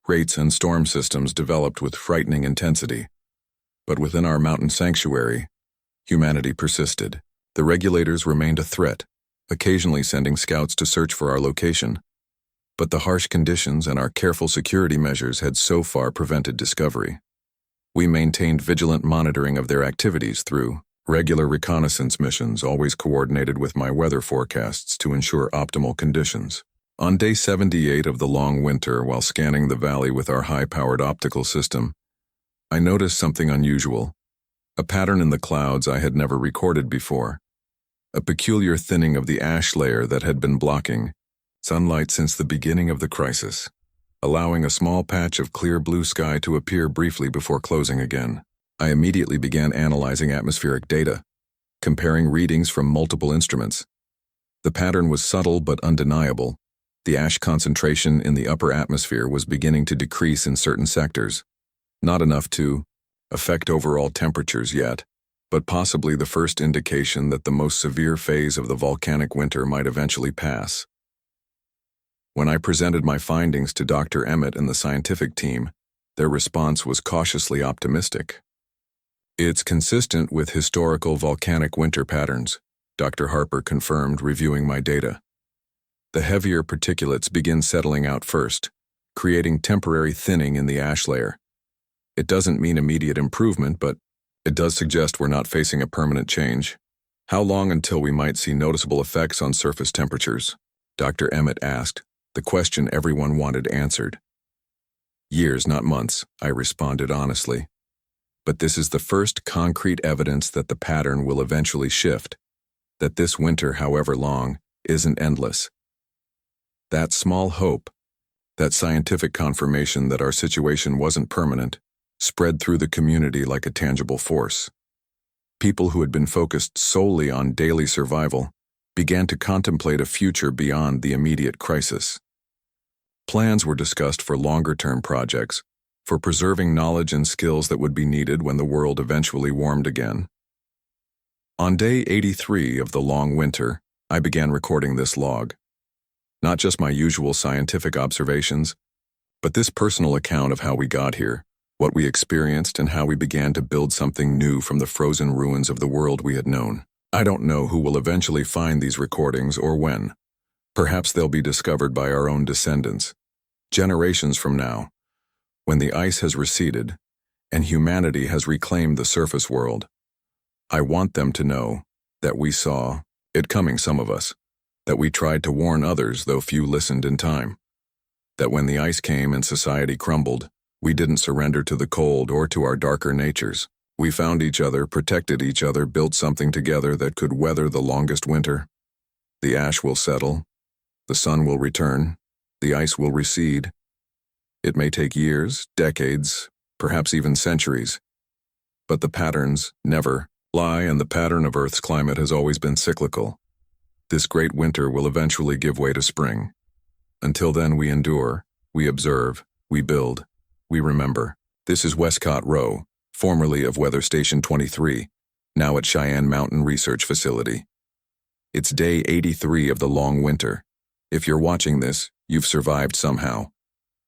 Speaker 1: rates and storm systems developed with frightening intensity. But within our mountain sanctuary, humanity persisted. The regulators remained a threat, occasionally sending scouts to search for our location. But the harsh conditions and our careful security measures had so far prevented discovery. We maintained vigilant monitoring of their activities through regular reconnaissance missions, always coordinated with my weather forecasts to ensure optimal conditions. On day 78 of the long winter, while scanning the valley with our high-powered optical system, I noticed something unusual, a pattern in the clouds I had never recorded before, a peculiar thinning of the ash layer that had been blocking sunlight since the beginning of the crisis, allowing a small patch of clear blue sky to appear briefly before closing again. I immediately began analyzing atmospheric data, comparing readings from multiple instruments. The pattern was subtle but undeniable. The ash concentration in the upper atmosphere was beginning to decrease in certain sectors, not enough to affect overall temperatures yet, but possibly the first indication that the most severe phase of the volcanic winter might eventually pass. When I presented my findings to Dr. Emmett and the scientific team, their response was cautiously optimistic. "It's consistent with historical volcanic winter patterns," Dr. Harper confirmed, reviewing my data. "The heavier particulates begin settling out first, creating temporary thinning in the ash layer. It doesn't mean immediate improvement, but it does suggest we're not facing a permanent change." "How long until we might see noticeable effects on surface temperatures?" Dr. Emmett asked, the question everyone wanted answered. "Years, not months," I responded honestly. "But this is the first concrete evidence that the pattern will eventually shift, that this winter, however long, isn't endless." That small hope, that scientific confirmation that our situation wasn't permanent, spread through the community like a tangible force. People who had been focused solely on daily survival began to contemplate a future beyond the immediate crisis. Plans were discussed for longer-term projects, for preserving knowledge and skills that would be needed when the world eventually warmed again. On day 83 of the long winter, I began recording this log. Not just my usual scientific observations, but this personal account of how we got here, what we experienced, and how we began to build something new from the frozen ruins of the world we had known. I don't know who will eventually find these recordings or when. Perhaps they'll be discovered by our own descendants, generations from now, when the ice has receded and humanity has reclaimed the surface world. I want them to know that we saw it coming, some of us, that we tried to warn others, though few listened in time, that when the ice came and society crumbled, we didn't surrender to the cold or to our darker natures. We found each other, protected each other, built something together that could weather the longest winter. The ash will settle, the sun will return, the ice will recede. It may take years, decades, perhaps even centuries, but the patterns never lie, and the pattern of Earth's climate has always been cyclical. This great winter will eventually give way to spring. Until then, we endure, we observe, we build, we remember. This is Westcott Rowe, formerly of Weather Station 23, now at Cheyenne Mountain Research Facility. It's day 83 of the long winter. If you're watching this, you've survived somehow.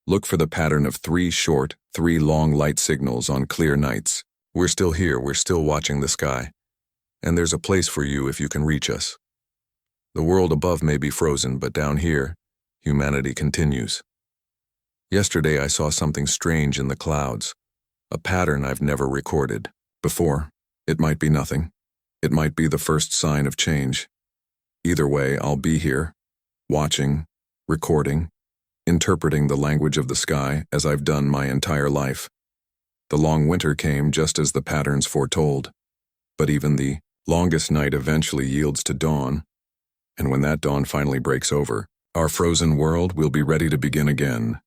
Speaker 1: Look for the pattern of 3 short, 3 long light signals on clear nights. We're still here, we're still watching the sky. And there's a place for you if you can reach us. The world above may be frozen, but down here, humanity continues. Yesterday I saw something strange in the clouds, a pattern I've never recorded before. It might be nothing. It might be the first sign of change. Either way, I'll be here, watching, recording, interpreting the language of the sky as I've done my entire life. The long winter came just as the patterns foretold. But even the longest night eventually yields to dawn, and when that dawn finally breaks over, our frozen world will be ready to begin again.